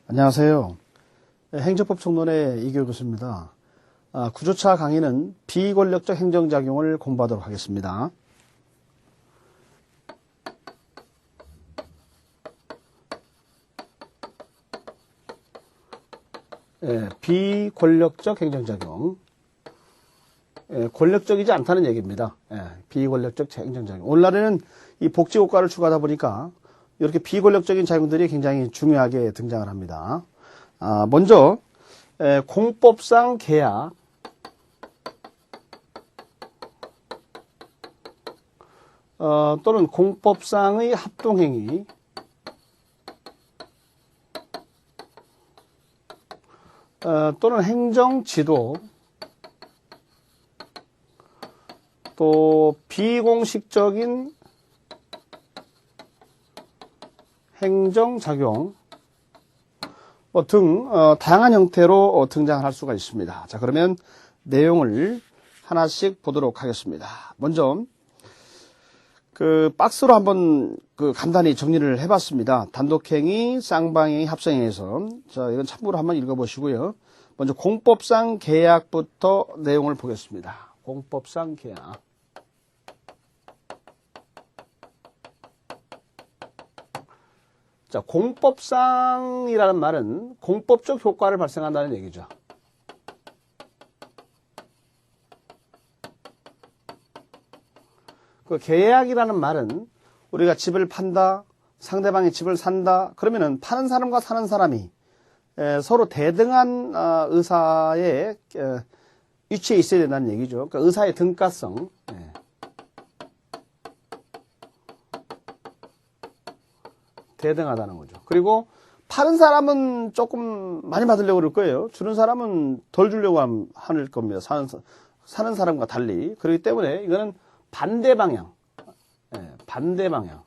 안녕하세요. 행정법 총론의 이교 교수입니다. 구조차 강의는 비권력적 행정작용을 공부하도록 하겠습니다. 비권력적 행정작용. 권력적이지 않다는 얘기입니다. 비권력적 행정작용. 오늘날에는 이 복지국가를 추구하다 보니까 이렇게 비권력적인 작용들이 굉장히 중요하게 등장을 합니다. 먼저 공법상 계약, 또는 공법상의 합동행위, 또는 행정지도, 또 비공식적인 행정작용 등 다양한 형태로 등장할 수가 있습니다. 자, 그러면 내용을 하나씩 보도록 하겠습니다. 먼저 그 박스로 한번 간단히 정리를 해봤습니다. 단독행위, 쌍방행위, 합성행위에서 자, 이건 참고로 한번 읽어보시고요. 먼저 공법상 계약부터 내용을 보겠습니다. 공법상 계약. 자, 공법상이라는 말은 공법적 효과를 발생한다는 얘기죠. 그 계약이라는 말은 우리가 집을 판다, 상대방이 집을 산다, 그러면은 파는 사람과 사는 사람이 서로 대등한 의사의 위치에 있어야 된다는 얘기죠. 그러니까 의사의 등가성. 대등하다는 거죠. 그리고 파는 사람은 조금 많이 받으려고 그럴 거예요. 주는 사람은 덜 주려고 할 겁니다. 사는 사람과 달리. 그렇기 때문에 이거는 반대 방향. 반대 방향.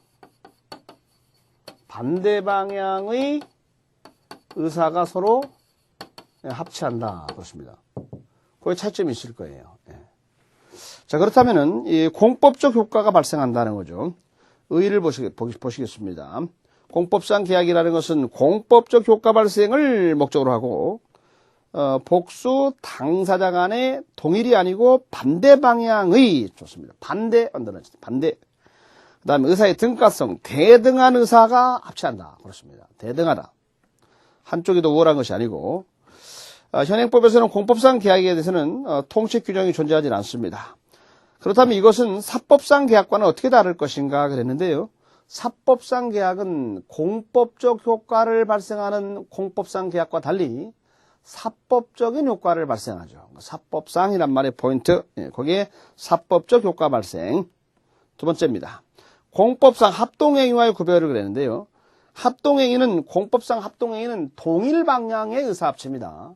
반대 방향의 의사가 서로 합치한다. 그렇습니다. 거기에 차이점이 있을 거예요. 자, 그렇다면은 이 공법적 효과가 발생한다는 거죠. 의의를 보시겠습니다. 공법상 계약이라는 것은 공법적 효과 발생을 목적으로 하고 복수 당사자 간의 동일이 아니고 반대 방향의 좋습니다. 반대 반대. 그다음에 의사의 등가성 대등한 의사가 합치한다. 그렇습니다. 대등하다. 한쪽이 더 우월한 것이 아니고 현행법에서는 공법상 계약에 대해서는 통치 규정이 존재하지 않습니다. 그렇다면 이것은 사법상 계약과는 어떻게 다를 것인가 그랬는데요. 사법상 계약은 공법적 효과를 발생하는 공법상 계약과 달리 사법적인 효과를 발생하죠. 사법상이란 말의 포인트, 거기에 사법적 효과 발생. 두 번째입니다. 공법상 합동행위와의 구별을 그랬는데요. 공법상 합동행위는 동일 방향의 의사합치입니다.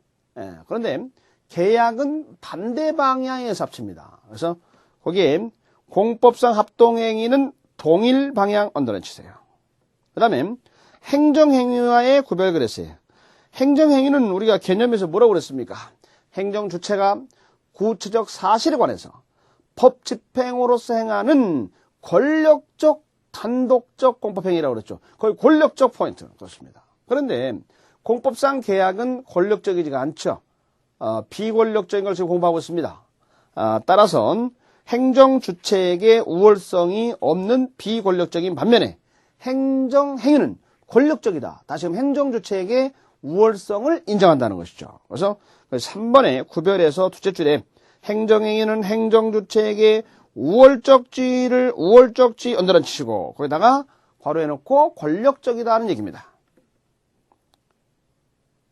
그런데 계약은 반대 방향의 의사합치입니다. 그래서 거기에 공법상 합동행위는 동일 방향 언더라인 치세요. 그 다음에 행정행위와의 구별 그랬어요. 행정행위는 우리가 개념에서 뭐라고 그랬습니까? 행정주체가 구체적 사실에 관해서 법 집행으로서 행하는 권력적 단독적 공법행위라고 그랬죠. 거의 권력적 포인트. 그렇습니다. 그런데 공법상 계약은 권력적이지가 않죠. 비권력적인 걸 지금 공부하고 있습니다. 따라서 행정주체에게 우월성이 없는 비권력적인 반면에 행정행위는 권력적이다. 다시금 행정주체에게 우월성을 인정한다는 것이죠. 그래서 3번의 구별에서 둘째 줄에 행정행위는 행정주체에게 우월적지 언더라인 치시고 거기다가 괄호해 놓고 권력적이다 하는 얘기입니다.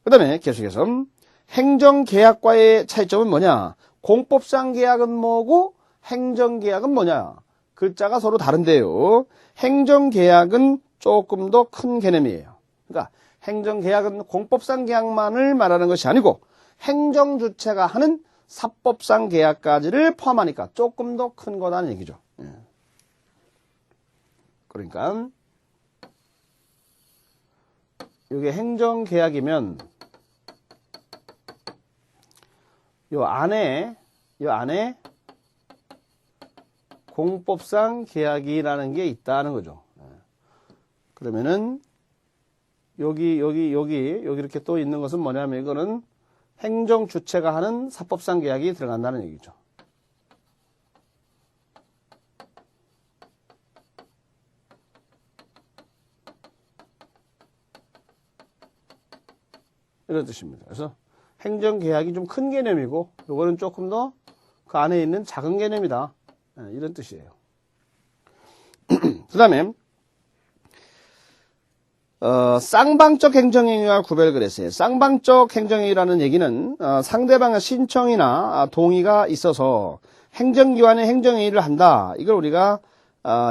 그 다음에 계속해서 행정계약과의 차이점은 뭐냐? 공법상 계약은 뭐고 행정계약은 뭐냐? 글자가 서로 다른데요. 행정계약은 조금 더 큰 개념이에요. 그러니까 행정계약은 공법상 계약만을 말하는 것이 아니고 행정주체가 하는 사법상 계약까지를 포함하니까 조금 더 큰 거다는 얘기죠. 그러니까 이게 행정계약이면 요 안에 공법상 계약이라는 게 있다는 거죠. 그러면은 여기 이렇게 또 있는 것은 뭐냐면 이거는 행정 주체가 하는 사법상 계약이 들어간다는 얘기죠. 이런 뜻입니다. 그래서 행정계약이 좀 큰 개념이고 이거는 조금 더 그 안에 있는 작은 개념이다. 이런 뜻이에요. 그 다음에 쌍방적 행정행위와 구별을 그랬어요. 쌍방적 행정행위라는 얘기는 상대방의 신청이나 동의가 있어서 행정기관의 행정행위를 한다. 이걸 우리가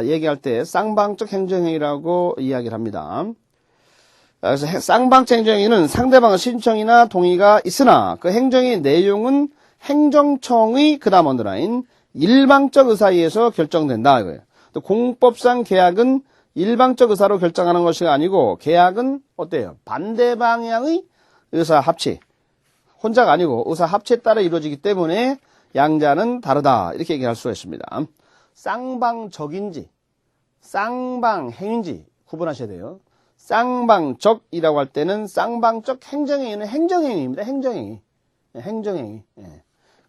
얘기할 때 쌍방적 행정행위라고 이야기를 합니다. 그래서 쌍방적 행정행위는 상대방의 신청이나 동의가 있으나 그 행정의 내용은 행정청의 그다음 언더라인 일방적 의사에 의해서 결정된다 이거예요. 또 공법상 계약은 일방적 의사로 결정하는 것이 아니고 계약은 어때요? 반대 방향의 의사 합치. 혼자가 아니고 의사 합치에 따라 이루어지기 때문에 양자는 다르다. 이렇게 얘기할 수가 있습니다. 쌍방적인지 쌍방행인지 구분하셔야 돼요. 쌍방적이라고 할 때는 쌍방적 행정행위는 행정행위입니다. 행정행위. 예.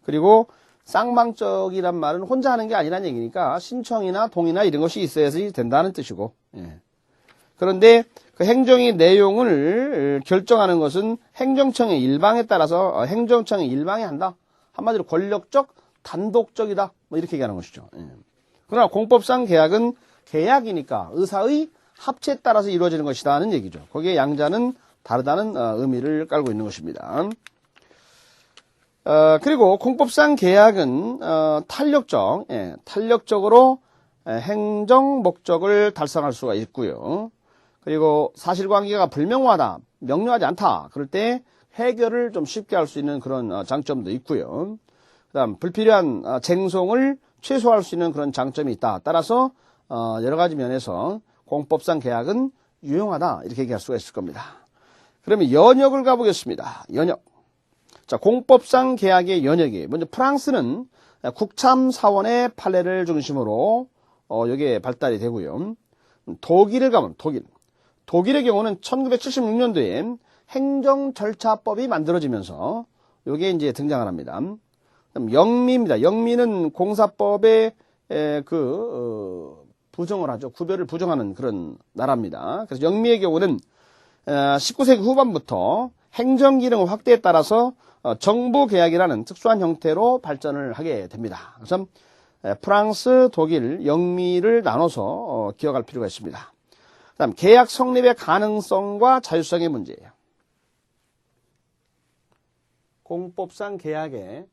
그리고 쌍방적이란 말은 혼자 하는 게 아니라는 얘기니까 신청이나 동의나 이런 것이 있어야지 된다는 뜻이고. 예. 그런데 그 행정의 내용을 결정하는 것은 행정청의 일방에 따라서 행정청의 일방이 한다. 한마디로 권력적, 단독적이다. 뭐 이렇게 얘기하는 것이죠. 예. 그러나 공법상 계약은 계약이니까 의사의 합치에 따라서 이루어지는 것이다는 얘기죠. 거기에 양자는 다르다는 의미를 깔고 있는 것입니다. 그리고 공법상 계약은 탄력적으로 행정 목적을 달성할 수가 있고요. 그리고 사실관계가 불명확하다, 명료하지 않다. 그럴 때 해결을 좀 쉽게 할 수 있는 그런 장점도 있고요. 그다음 불필요한 쟁송을 최소화할 수 있는 그런 장점이 있다. 따라서 여러 가지 면에서 공법상 계약은 유용하다. 이렇게 얘기할 수가 있을 겁니다. 그러면 연역을 가보겠습니다. 연역. 자, 공법상 계약의 연역이 먼저 프랑스는 국참사원의 판례를 중심으로 여기에 발달이 되고요. 독일을 가면 독일의 경우는 1976년도에 행정절차법이 만들어지면서 여기에 이제 등장을 합니다. 그다음 영미입니다. 영미는 공사법에 부정을 하죠. 구별을 부정하는 그런 나라입니다. 그래서 영미의 경우는 19세기 후반부터 행정기능 확대에 따라서 정부계약이라는 특수한 형태로 발전을 하게 됩니다. 그래서 프랑스, 독일, 영미를 나눠서 기억할 필요가 있습니다. 그 다음 계약 성립의 가능성과 자율성의 문제예요. 공법상 계약의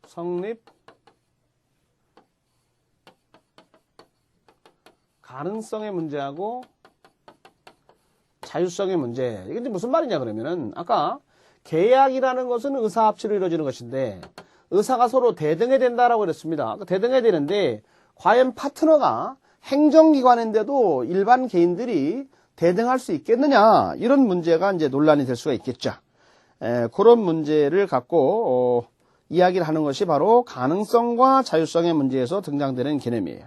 성립 가능성의 문제하고 자율성의 문제. 이게 무슨 말이냐 그러면은 아까 계약이라는 것은 의사 합치로 이루어지는 것인데 의사가 서로 대등해야 된다라고 그랬습니다. 대등해야 되는데 과연 파트너가 행정기관인데도 일반 개인들이 대등할 수 있겠느냐 이런 문제가 이제 논란이 될 수가 있겠죠. 그런 문제를 갖고 이야기를 하는 것이 바로 가능성과 자율성의 문제에서 등장되는 개념이에요.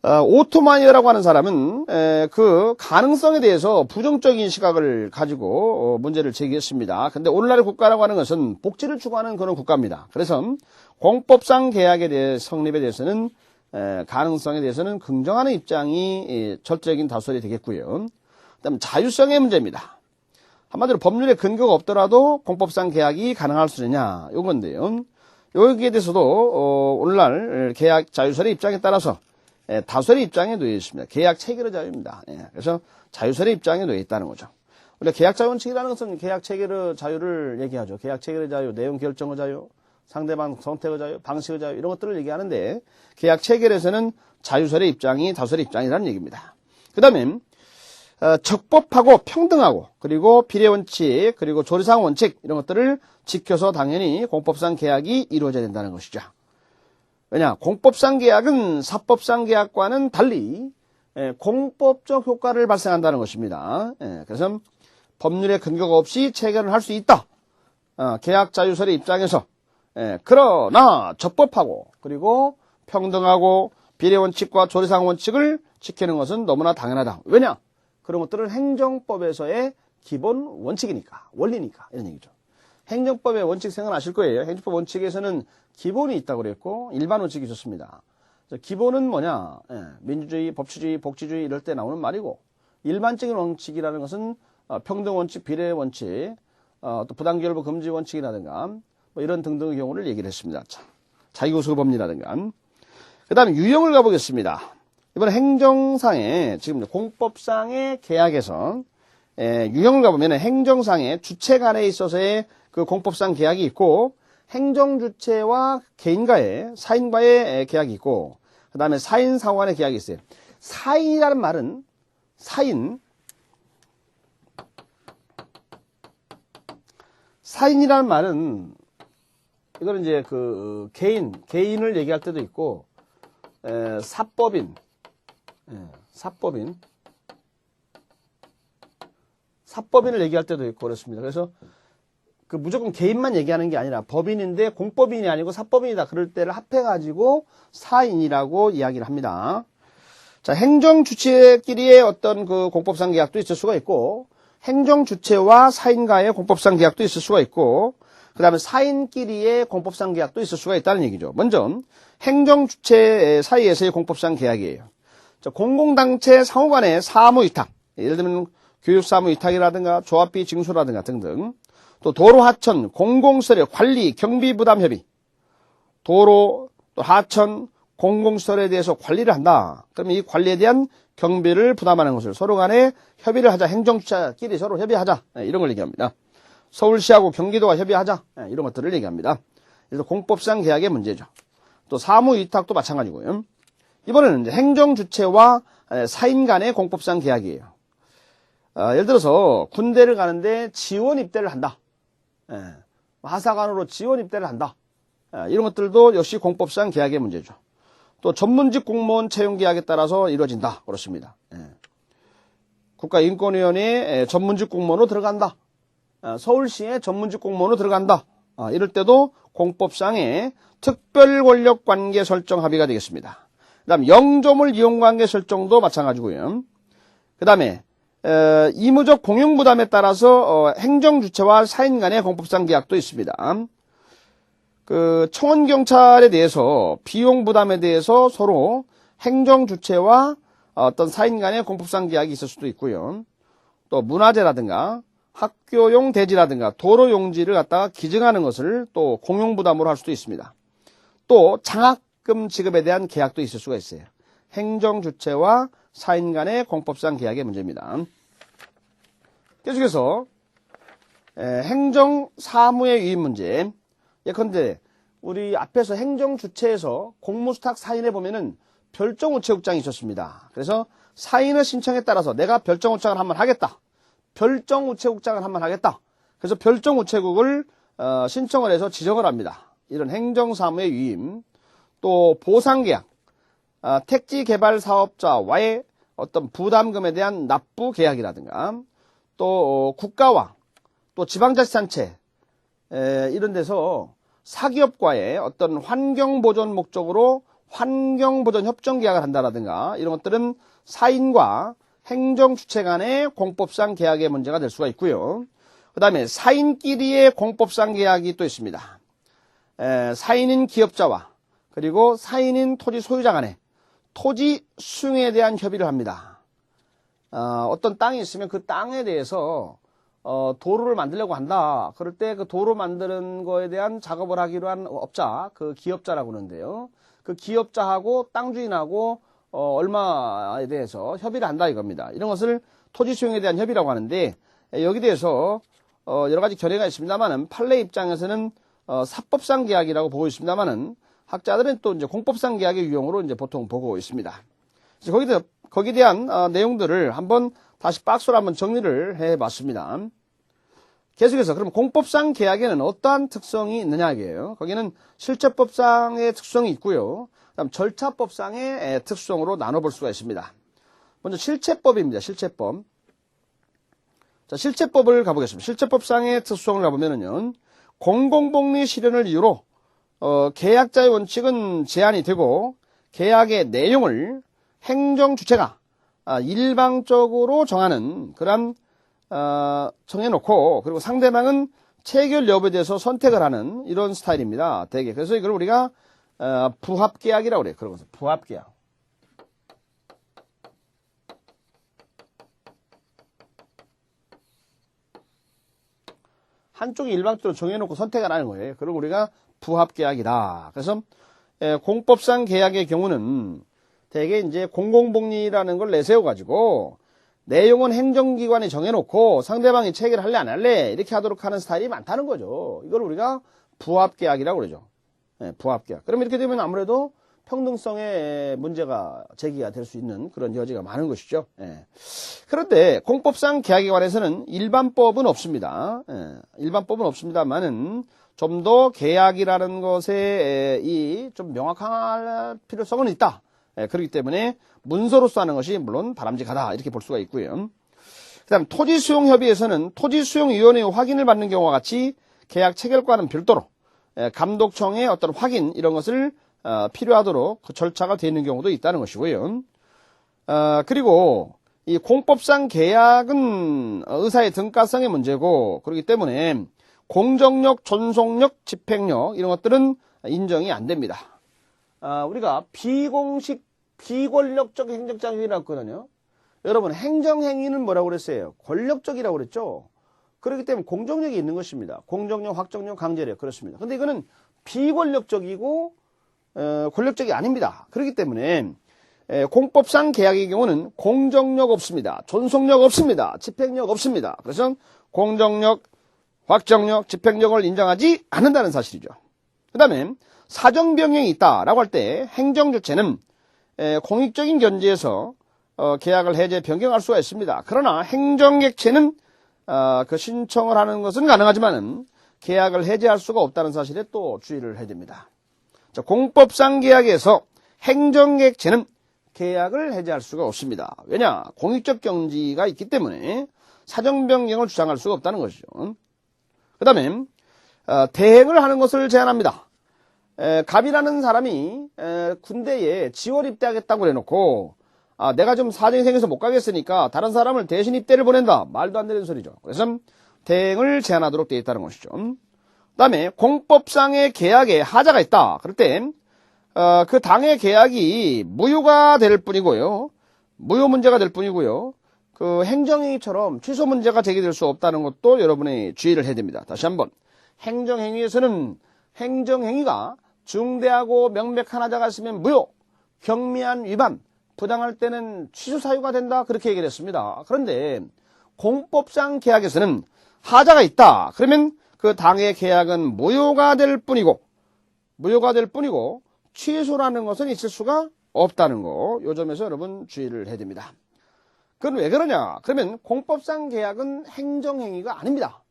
오토마니어라고 하는 사람은 그 가능성에 대해서 부정적인 시각을 가지고 문제를 제기했습니다. 근데 오늘날의 국가라고 하는 것은 복지를 추구하는 그런 국가입니다. 그래서 공법상 계약에 대해 성립에 대해서는 가능성에 대해서는 긍정하는 입장이 절대적인 다수가 되겠고요. 그다음 자율성의 문제입니다. 한마디로 법률에 근거가 없더라도 공법상 계약이 가능할 수 있느냐 이건데요. 여기에 대해서도 오늘날 계약 자유설의 입장에 따라서 다수의 입장에 놓여 있습니다. 계약 체결의 자유입니다. 그래서 자유설의 입장에 놓여 있다는 거죠. 원래 계약 자유 원칙이라는 것은 계약 체결의 자유를 얘기하죠. 계약 체결의 자유, 내용 결정의 자유, 상대방 선택의 자유, 방식의 자유 이런 것들을 얘기하는데 계약 체결에서는 자유설의 입장이 다수의 입장이라는 얘기입니다. 그 다음에 적법하고 평등하고 그리고 비례 원칙 그리고 조리상 원칙 이런 것들을 지켜서 당연히 공법상 계약이 이루어져야 된다는 것이죠. 왜냐? 공법상 계약은 사법상 계약과는 달리 공법적 효과를 발생한다는 것입니다. 그래서 법률의 근거가 없이 체결을 할 수 있다. 계약 자유설의 입장에서 그러나 적법하고 그리고 평등하고 비례원칙과 조례상 원칙을 지키는 것은 너무나 당연하다. 왜냐? 그런 것들은 행정법에서의 기본 원칙이니까, 원리니까 이런 얘기죠. 행정법의 원칙 생각나실 거예요. 행정법 원칙에서는 기본이 있다고 그랬고 일반 원칙이 있었습니다. 기본은 뭐냐? 민주주의, 법치주의, 복지주의 이럴 때 나오는 말이고 일반적인 원칙이라는 것은 평등 원칙, 비례 원칙, 또 부당결부 금지 원칙이라든가 뭐 이런 등등의 경우를 얘기를 했습니다. 자기구속 법리라든가. 그 다음에 유형을 가보겠습니다. 이번 행정상의 지금 공법상의 계약에서 유형을 가보면 행정상의 주체 간에 있어서의 그 공법상 계약이 있고 행정주체와 개인과의 사인과의 계약이 있고 그 다음에 사인 상호 간의 계약이 있어요. 사인이라는 말은 사인이라는 말은 이거는 이제 그 개인을 얘기할 때도 있고 사법인을 얘기할 때도 있고 그렇습니다. 그래서 그 무조건 개인만 얘기하는 게 아니라 법인인데 공법인이 아니고 사법인이다. 그럴 때를 합해가지고 사인이라고 이야기를 합니다. 자, 행정주체끼리의 어떤 그 공법상 계약도 있을 수가 있고 행정주체와 사인과의 공법상 계약도 있을 수가 있고 그 다음에 사인끼리의 공법상 계약도 있을 수가 있다는 얘기죠. 먼저 행정주체 사이에서의 공법상 계약이에요. 자, 공공단체 상호 간의 사무위탁, 예를 들면 교육사무위탁이라든가 조합비 징수라든가 등등 또 도로 하천, 공공시설의 관리, 경비 부담 협의 도로, 또 하천, 공공시설에 대해서 관리를 한다. 그러면 이 관리에 대한 경비를 부담하는 것을 서로 간에 협의를 하자. 행정주체끼리 서로 협의하자. 이런 걸 얘기합니다. 서울시하고 경기도가 협의하자. 이런 것들을 얘기합니다. 그래서 공법상 계약의 문제죠. 또 사무위탁도 마찬가지고요. 이번에는 이제 행정주체와 사인 간의 공법상 계약이에요. 예를 들어서 군대를 가는데 지원 입대를 한다. 하사관으로 지원 입대를 한다. 이런 것들도 역시 공법상 계약의 문제죠. 또 전문직 공무원 채용 계약에 따라서 이루어진다. 그렇습니다. 국가인권위원회에 전문직 공무원으로 들어간다. 서울시에 전문직 공무원으로 들어간다. 이럴 때도 공법상의 특별권력관계 설정 합의가 되겠습니다. 그 다음 영조물 이용관계 설정도 마찬가지고요. 그 다음에 이무적 공용부담에 따라서 행정주체와 사인 간의 공법상 계약도 있습니다. 그 청원경찰에 대해서 비용부담에 대해서 서로 행정주체와 어떤 사인 간의 공법상 계약이 있을 수도 있고요. 또 문화재라든가 학교용 대지라든가 도로용지를 갖다가 기증하는 것을 또 공용부담으로 할 수도 있습니다. 또 장학금 지급에 대한 계약도 있을 수가 있어요. 행정주체와 사인 간의 공법상 계약의 문제입니다. 계속해서 행정사무의 유인 문제. 예컨대 우리 앞에서 행정주체에서 공무수탁 사인에 보면은 별정우체국장이 있었습니다. 그래서 사인의 신청에 따라서 내가 별정우체국장을 한번 하겠다. 별정우체국장을 한번 하겠다. 그래서 별정우체국을 신청을 해서 지정을 합니다. 이런 행정사무의 유임. 또 보상계약. 택지개발사업자와의 어떤 부담금에 대한 납부 계약이라든가 또 국가와 또 지방자치단체 이런 데서 사기업과의 어떤 환경보존 목적으로 환경보존 협정 계약을 한다라든가 이런 것들은 사인과 행정주체 간의 공법상 계약의 문제가 될 수가 있고요. 그 다음에 사인끼리의 공법상 계약이 또 있습니다. 사인인 기업자와 그리고 사인인 토지 소유자 간에 토지 수용에 대한 협의를 합니다. 어떤 땅이 있으면 그 땅에 대해서 도로를 만들려고 한다. 그럴 때 그 도로 만드는 거에 대한 작업을 하기로 한 업자, 그 기업자라고 하는데요. 그 기업자하고 땅 주인하고 얼마에 대해서 협의를 한다 이겁니다. 이런 것을 토지 수용에 대한 협의라고 하는데 여기 대해서 여러 가지 견해가 있습니다만은 판례 입장에서는 사법상 계약이라고 보고 있습니다만은 학자들은 또 이제 공법상 계약의 유형으로 이제 보통 보고 있습니다. 그래서 거기에 대한 내용들을 한번 다시 박스로 한번 정리를 해봤습니다. 계속해서 그럼 공법상 계약에는 어떠한 특성이 있느냐 이게요. 거기는 실체법상의 특성이 있고요. 그다음 절차법상의 특성으로 나눠볼 수가 있습니다. 먼저 실체법입니다. 실체법. 자, 실체법을 가보겠습니다. 실체법상의 특성을 가보면은요. 공공복리 실현을 이유로 계약자의 원칙은 제한이 되고 계약의 내용을 행정 주체가 일방적으로 정하는 그런 정해놓고 그리고 상대방은 체결 여부에 대해서 선택을 하는 이런 스타일입니다. 대개. 그래서 이걸 우리가 부합계약이라고 그래요. 그런 것을 부합계약. 한쪽이 일방적으로 정해놓고 선택을 하는 거예요. 그리고 우리가 부합계약이다. 그래서 공법상 계약의 경우는 대개 이제 공공복리라는 걸 내세워가지고 내용은 행정기관이 정해놓고 상대방이 체결 할래 안 할래 이렇게 하도록 하는 스타일이 많다는 거죠. 이걸 우리가 부합계약이라고 그러죠. 부합계약. 그럼 이렇게 되면 아무래도 평등성의 문제가 제기가 될 수 있는 그런 여지가 많은 것이죠. 그런데 공법상 계약에 관해서는 일반법은 없습니다. 일반법은 없습니다만은 좀 더 계약이라는 것에 이 좀 명확할 필요성은 있다. 그렇기 때문에 문서로서 하는 것이 물론 바람직하다 이렇게 볼 수가 있고요. 그다음 토지수용협의에서는 토지수용위원회의 확인을 받는 경우와 같이 계약 체결과는 별도로 감독청의 어떤 확인 이런 것을 필요하도록 그 절차가 되어 있는 경우도 있다는 것이고요. 그리고 이 공법상 계약은 의사의 등가성의 문제고 그렇기 때문에 공정력, 존속력, 집행력 이런 것들은 인정이 안 됩니다. 우리가 비공식, 비권력적 행정장치라고 했거든요. 여러분 행정행위는 뭐라고 그랬어요? 권력적이라고 그랬죠. 그렇기 때문에 공정력이 있는 것입니다. 공정력, 확정력, 강제력 그렇습니다. 근데 이거는 비권력적이고 권력적이 아닙니다. 그렇기 때문에 공법상 계약의 경우는 공정력 없습니다. 존속력 없습니다. 집행력 없습니다. 그래서 공정력, 확정력, 집행력을 인정하지 않는다는 사실이죠. 그 다음에 사정변경이 있다라고 할 때 행정주체는 공익적인 견지에서 계약을 해제 변경할 수가 있습니다. 그러나 행정객체는 그 신청을 하는 것은 가능하지만은 계약을 해제할 수가 없다는 사실에 또 주의를 해야 됩니다. 자, 공법상 계약에서 행정객체는 계약을 해제할 수가 없습니다. 왜냐? 공익적 경지가 있기 때문에 사정 변경을 주장할 수가 없다는 것이죠. 그 다음에 대행을 하는 것을 제한합니다. 갑이라는 사람이 군대에 지원 입대하겠다고 해놓고 내가 좀 사정이 생겨서 못 가겠으니까 다른 사람을 대신 입대를 보낸다. 말도 안 되는 소리죠. 그래서 대행을 제한하도록 되어 있다는 것이죠. 그 다음에 공법상의 계약에 하자가 있다. 그럴 때 그 당의 계약이 무효가 될 뿐이고요. 무효 문제가 될 뿐이고요. 그 행정행위처럼 취소 문제가 제기될 수 없다는 것도 여러분이 주의를 해야 됩니다. 다시 한번 행정행위에서는 행정행위가 중대하고 명백한 하자가 있으면 무효, 경미한 위반, 부당할 때는 취소 사유가 된다 그렇게 얘기를 했습니다. 그런데 공법상 계약에서는 하자가 있다. 그러면 그 당의 계약은 무효가 될 뿐이고 취소라는 것은 있을 수가 없다는 거. 이 점에서 여러분 주의를 해야 됩니다. 그건 왜 그러냐? 그러면 공법상 계약은 행정행위가 아닙니다.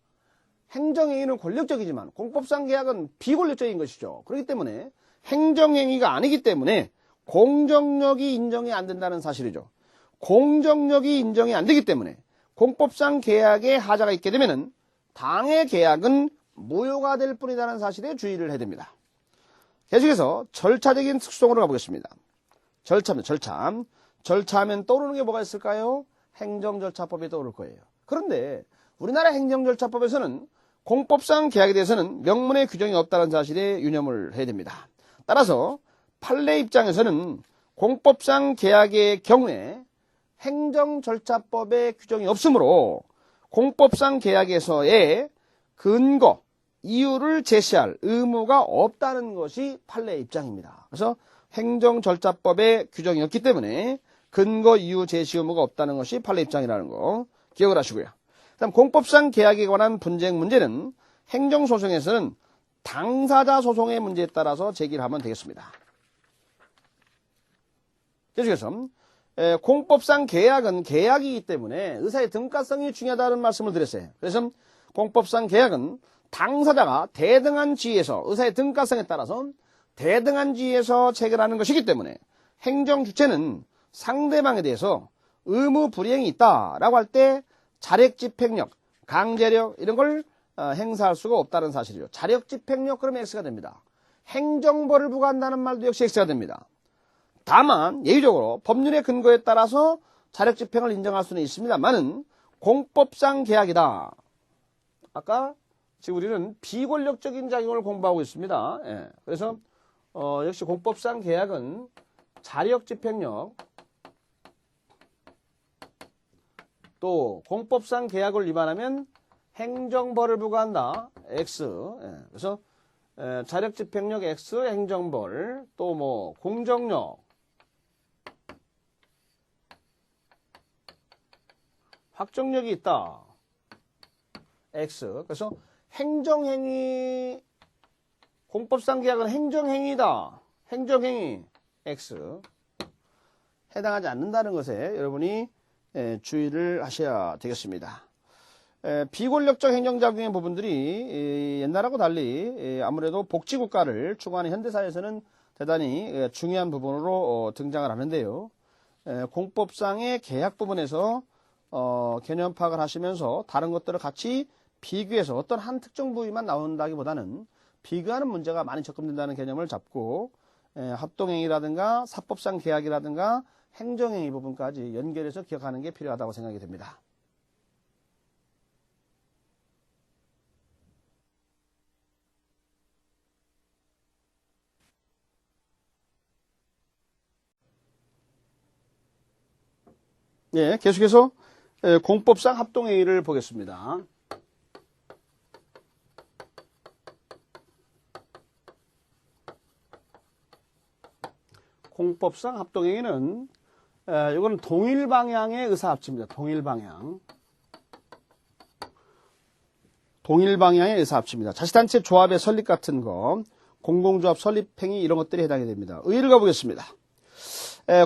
행정행위는 권력적이지만 공법상 계약은 비권력적인 것이죠. 그렇기 때문에 행정행위가 아니기 때문에 공정력이 인정이 안 된다는 사실이죠. 공정력이 인정이 안 되기 때문에 공법상 계약에 하자가 있게 되면은 당의 계약은 무효가 될 뿐이라는 사실에 주의를 해야 됩니다. 계속해서 절차적인 특성으로 가보겠습니다. 절차입니다. 절차하면 떠오르는 게 뭐가 있을까요? 행정절차법이 떠오를 거예요. 그런데 우리나라 행정절차법에서는 공법상 계약에 대해서는 명문의 규정이 없다는 사실에 유념을 해야 됩니다. 따라서 판례 입장에서는 공법상 계약의 경우에 행정절차법의 규정이 없으므로 공법상 계약에서의 근거, 이유를 제시할 의무가 없다는 것이 판례의 입장입니다. 그래서 행정절차법의 규정이 없기 때문에 근거, 이유 제시 의무가 없다는 것이 판례 입장이라는 거 기억을 하시고요. 그다음 공법상 계약에 관한 분쟁 문제는 행정소송에서는 당사자 소송의 문제에 따라서 제기를 하면 되겠습니다. 계속해서 공법상 계약은 계약이기 때문에 의사의 등가성이 중요하다는 말씀을 드렸어요. 그래서 공법상 계약은 당사자가 대등한 지위에서 의사의 등가성에 따라서 대등한 지위에서 체결하는 것이기 때문에 행정주체는 상대방에 대해서 의무 불이행이 있다라고 할 때 자력 집행력, 강제력 이런 걸 행사할 수가 없다는 사실이죠. 자력 집행력 그러면 X가 됩니다. 행정벌을 부과한다는 말도 역시 X가 됩니다. 다만 예외적으로 법률의 근거에 따라서 자력집행을 인정할 수는 있습니다만은 공법상 계약이다. 아까 지금 우리는 비권력적인 작용을 공부하고 있습니다. 예. 그래서 역시 공법상 계약은 자력집행력 또 공법상 계약을 위반하면 행정벌을 부과한다. X. 예. 그래서 자력집행력 X, 행정벌 또 뭐 공정력 확정력이 있다. X. 그래서 행정행위, 공법상 계약은 행정행위다. 행정행위 X. 해당하지 않는다는 것에 여러분이 주의를 하셔야 되겠습니다. 비권력적 행정작용의 부분들이 옛날하고 달리 아무래도 복지국가를 추구하는 현대사회에서는 대단히 중요한 부분으로 등장을 하는데요. 공법상의 계약 부분에서 개념 파악을 하시면서 다른 것들을 같이 비교해서 어떤 한 특정 부위만 나온다기보다는 비교하는 문제가 많이 접근된다는 개념을 잡고 합동행위라든가 사법상 계약이라든가 행정행위 부분까지 연결해서 기억하는 게 필요하다고 생각이 됩니다. 예, 계속해서 공법상 합동행위를 보겠습니다. 공법상 합동행위는 이건 동일 방향의 의사합치입니다. 동일 방향. 동일 방향의 의사합치입니다. 자치단체 조합의 설립 같은 거, 공공조합 설립행위 이런 것들이 해당이 됩니다. 의의를 가보겠습니다.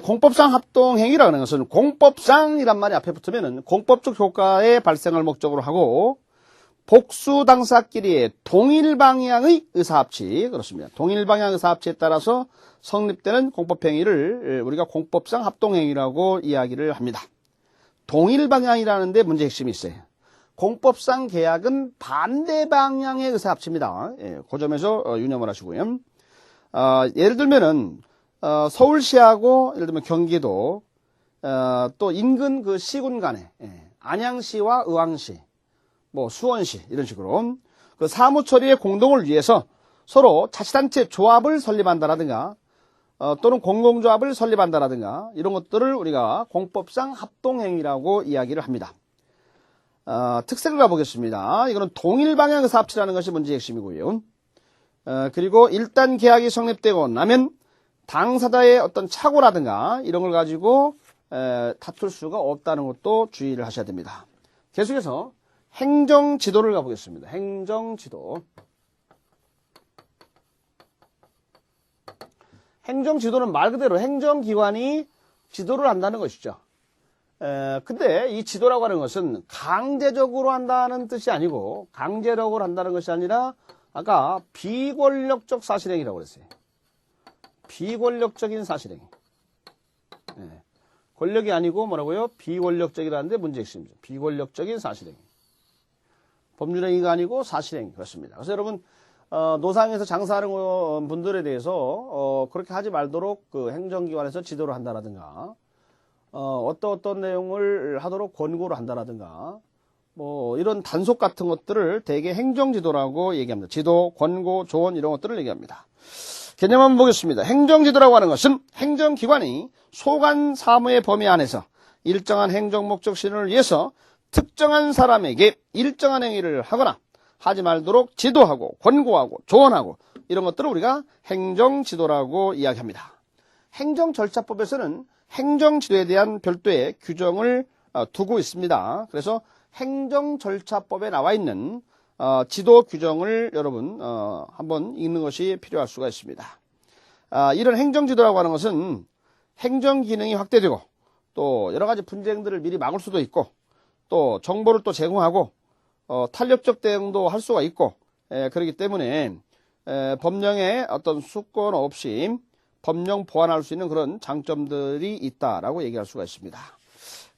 공법상 합동행위라는 것은 공법상이란 말이 앞에 붙으면 공법적 효과의 발생을 목적으로 하고 복수 당사끼리의 동일 방향의 의사합치 그렇습니다. 동일 방향 의사합치에 따라서 성립되는 공법행위를 우리가 공법상 합동행위라고 이야기를 합니다. 동일 방향이라는 데 문제 핵심이 있어요. 공법상 계약은 반대 방향의 의사합치입니다. 그 점에서 유념을 하시고요. 예를 들면은 서울시하고 예를 들면 경기도 또 인근 그 시군 간에 안양시와 의왕시 뭐 수원시 이런 식으로 그 사무 처리의 공동을 위해서 서로 자치단체 조합을 설립한다라든가 또는 공공조합을 설립한다라든가 이런 것들을 우리가 공법상 합동행위라고 이야기를 합니다. 특색을 가보겠습니다. 이거는 동일 방향 의사합치라는 것이 문제의 핵심이고요. 그리고 일단 계약이 성립되고 나면 당사자의 어떤 착오라든가 이런 걸 가지고 다툴 수가 없다는 것도 주의를 하셔야 됩니다. 계속해서 행정지도를 가보겠습니다. 행정지도. 행정지도는 말 그대로 행정기관이 지도를 한다는 것이죠. 근데 이 지도라고 하는 것은 강제적으로 한다는 뜻이 아니고 강제력으로 한다는 것이 아니라 아까 비권력적 사실행위라고 그랬어요. 비권력적인 사실행위. 권력이 아니고 뭐라고요? 비권력적이라는데 문제 핵심이죠. 비권력적인 사실행위. 법률행위가 아니고 사실행위. 그렇습니다. 그래서 여러분 노상에서 장사하는 분들에 대해서 그렇게 하지 말도록 그 행정기관에서 지도를 한다라든가 어떤 내용을 하도록 권고를 한다라든가 뭐 이런 단속 같은 것들을 대개 행정지도라고 얘기합니다. 지도, 권고, 조언 이런 것들을 얘기합니다. 개념 한번 보겠습니다. 행정지도라고 하는 것은 행정기관이 소관 사무의 범위 안에서 일정한 행정목적 실현을 위해서 특정한 사람에게 일정한 행위를 하거나 하지 말도록 지도하고 권고하고 조언하고 이런 것들을 우리가 행정지도라고 이야기합니다. 행정절차법에서는 행정지도에 대한 별도의 규정을 두고 있습니다. 그래서 행정절차법에 나와 있는 지도 규정을 여러분 한번 읽는 것이 필요할 수가 있습니다. 이런 행정지도라고 하는 것은 행정기능이 확대되고 또 여러가지 분쟁들을 미리 막을 수도 있고 또 정보를 또 제공하고 탄력적 대응도 할 수가 있고 그렇기 때문에 법령의 어떤 수권 없이 법령 보완할 수 있는 그런 장점들이 있다라고 얘기할 수가 있습니다.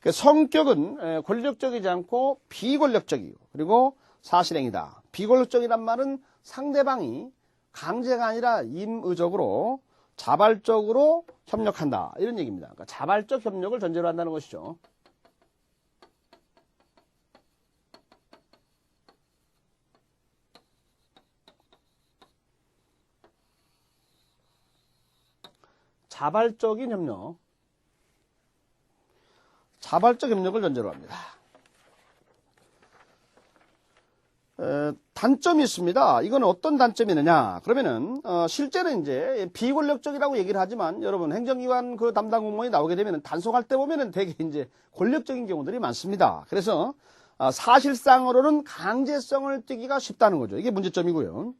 그 성격은 권력적이지 않고 비권력적이고 그리고 사실행위다. 비권력적이란 말은 상대방이 강제가 아니라 임의적으로 자발적으로 협력한다 이런 얘기입니다. 그러니까 자발적 협력을 전제로 한다는 것이죠. 자발적인 협력, 자발적 협력을 전제로 합니다. 단점이 있습니다. 이건 어떤 단점이 있느냐? 그러면은 실제는 이제 비권력적이라고 얘기를 하지만 여러분 행정기관 그 담당 공무원이 나오게 되면은 단속할 때 보면은 되게 이제 권력적인 경우들이 많습니다. 그래서 사실상으로는 강제성을 띠기가 쉽다는 거죠. 이게 문제점이고요.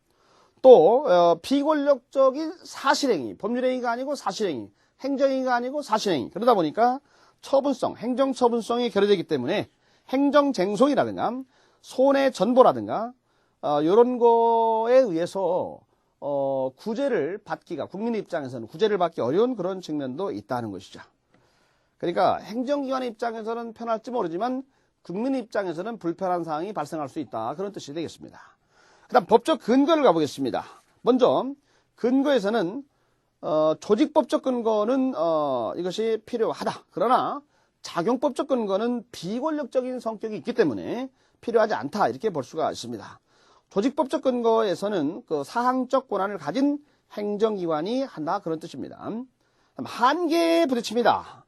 또 비권력적인 사실행위, 법률행위가 아니고 사실행위, 행정행위가 아니고 사실행위. 그러다 보니까 처분성, 행정처분성이 결여되기 때문에 행정쟁송이라든가 손해전보라든가 이런 거에 의해서 구제를 받기가 국민의 입장에서는 구제를 받기 어려운 그런 측면도 있다는 것이죠. 그러니까 행정기관의 입장에서는 편할지 모르지만 국민의 입장에서는 불편한 사항이 발생할 수 있다. 그런 뜻이 되겠습니다. 그 다음 법적 근거를 가보겠습니다. 먼저 근거에서는 조직법적 근거는 이것이 필요하다. 그러나 작용법적 근거는 비권력적인 성격이 있기 때문에 필요하지 않다. 이렇게 볼 수가 있습니다. 조직법적 근거에서는 그 사항적 권한을 가진 행정기관이 한다. 그런 뜻입니다. 한계에 부딪힙니다.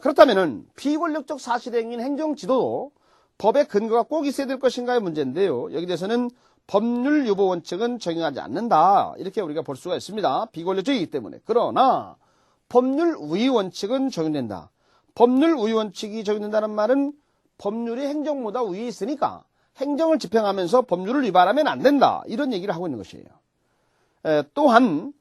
그렇다면은 비권력적 사실행위인 행정지도도 법의 근거가 꼭 있어야 될 것인가의 문제인데요. 여기 대해서는 법률 유보 원칙은 적용하지 않는다. 이렇게 우리가 볼 수가 있습니다. 비권력적이기 때문에. 그러나 법률 우위 원칙은 적용된다. 법률 우위 원칙이 적용된다는 말은 법률이 행정보다 위에 있으니까 행정을 집행하면서 법률을 위반하면 안 된다. 이런 얘기를 하고 있는 것이에요. 또한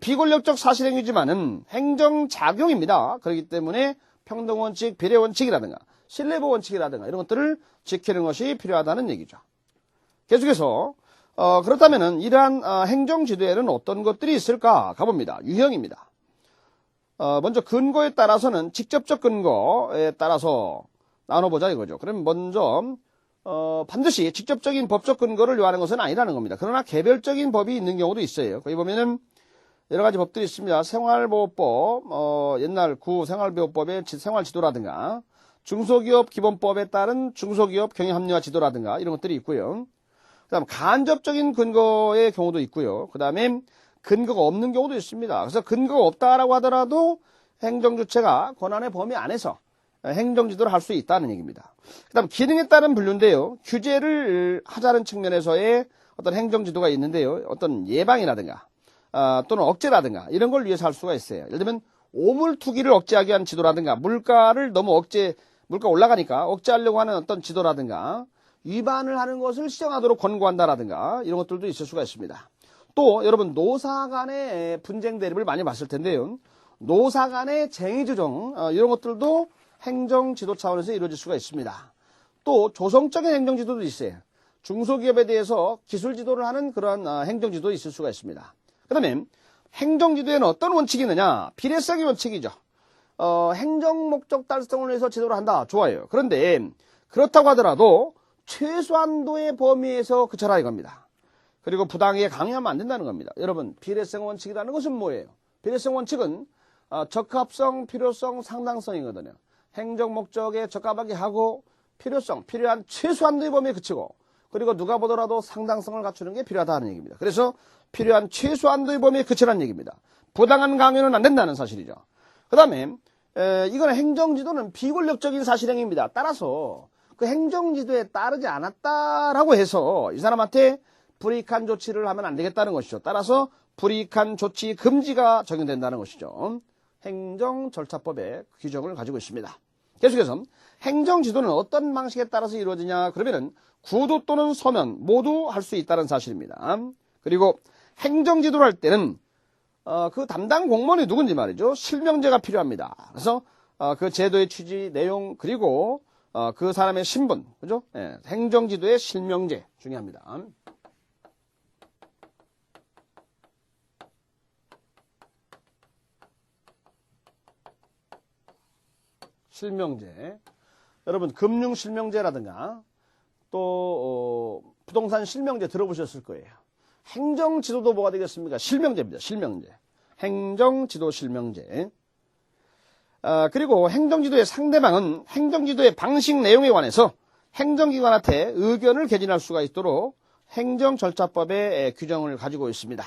비권력적 사실행위지만은 행정작용입니다. 그렇기 때문에 평등원칙, 비례원칙이라든가 신뢰보원칙이라든가 이런 것들을 지키는 것이 필요하다는 얘기죠. 계속해서 그렇다면은 이러한 행정지도에는 어떤 것들이 있을까 가봅니다. 유형입니다. 먼저 근거에 따라서는 직접적 근거에 따라서 나눠보자 이거죠. 그럼 먼저 반드시 직접적인 법적 근거를 요하는 것은 아니라는 겁니다. 그러나 개별적인 법이 있는 경우도 있어요. 거기 보면은 여러 가지 법들이 있습니다. 생활보호법, 옛날 구생활보호법의 생활지도라든가 중소기업 기본법에 따른 중소기업 경영합리화 지도라든가 이런 것들이 있고요. 그 다음 간접적인 근거의 경우도 있고요. 그 다음에 근거가 없는 경우도 있습니다. 그래서 근거가 없다라고 하더라도 행정주체가 권한의 범위 안에서 행정지도를 할 수 있다는 얘기입니다. 그 다음 기능에 따른 분류인데요. 규제를 하자는 측면에서의 어떤 행정지도가 있는데요. 어떤 예방이라든가 또는 억제라든가 이런 걸 위해서 할 수가 있어요. 예를 들면 오물투기를 억제하기 위한 지도라든가 물가를 너무 물가 올라가니까 억제하려고 하는 어떤 지도라든가 위반을 하는 것을 시정하도록 권고한다라든가 이런 것들도 있을 수가 있습니다. 또 여러분 노사 간의 분쟁 대립을 많이 봤을 텐데요. 노사 간의 쟁의 조정 이런 것들도 행정지도 차원에서 이루어질 수가 있습니다. 또 조성적인 행정지도도 있어요. 중소기업에 대해서 기술지도를 하는 그런 행정지도 있을 수가 있습니다. 그 다음에 행정지도에는 어떤 원칙이 있느냐? 비례성의 원칙이죠. 행정목적 달성을 위해서 지도를 한다. 좋아요. 그런데 그렇다고 하더라도 최소한도의 범위에서 그쳐라 이겁니다. 그리고 부당하게 강요하면 안 된다는 겁니다. 여러분 비례성 원칙이라는 것은 뭐예요? 비례성 원칙은 적합성, 필요성, 상당성이거든요. 행정 목적에 적합하게 하고 필요성, 필요한 최소한도의 범위에 그치고 그리고 누가 보더라도 상당성을 갖추는 게 필요하다는 얘기입니다. 그래서 필요한 최소한도의 범위에 그치라는 얘기입니다. 부당한 강요는 안 된다는 사실이죠. 그 다음에 이건 행정지도는 비권력적인 사실행위입니다. 따라서 그 행정지도에 따르지 않았다라고 해서 이 사람한테 불이익한 조치를 하면 안 되겠다는 것이죠. 따라서 불이익한 조치 금지가 적용된다는 것이죠. 행정절차법의 규정을 가지고 있습니다. 계속해서 행정지도는 어떤 방식에 따라서 이루어지냐 그러면은 구도 또는 서면 모두 할 수 있다는 사실입니다. 그리고 행정지도를 할 때는 그 담당 공무원이 누군지 말이죠. 실명제가 필요합니다. 그래서 그 제도의 취지, 내용 그리고 그 사람의 신분, 그죠? 예, 행정지도의 실명제 중요합니다. 실명제. 여러분 금융실명제라든가 또 부동산 실명제 들어보셨을 거예요. 행정지도도 뭐가 되겠습니까? 실명제입니다. 실명제. 행정지도 실명제. 그리고 행정지도의 상대방은 행정지도의 방식 내용에 관해서 행정기관한테 의견을 개진할 수가 있도록 행정절차법의 규정을 가지고 있습니다.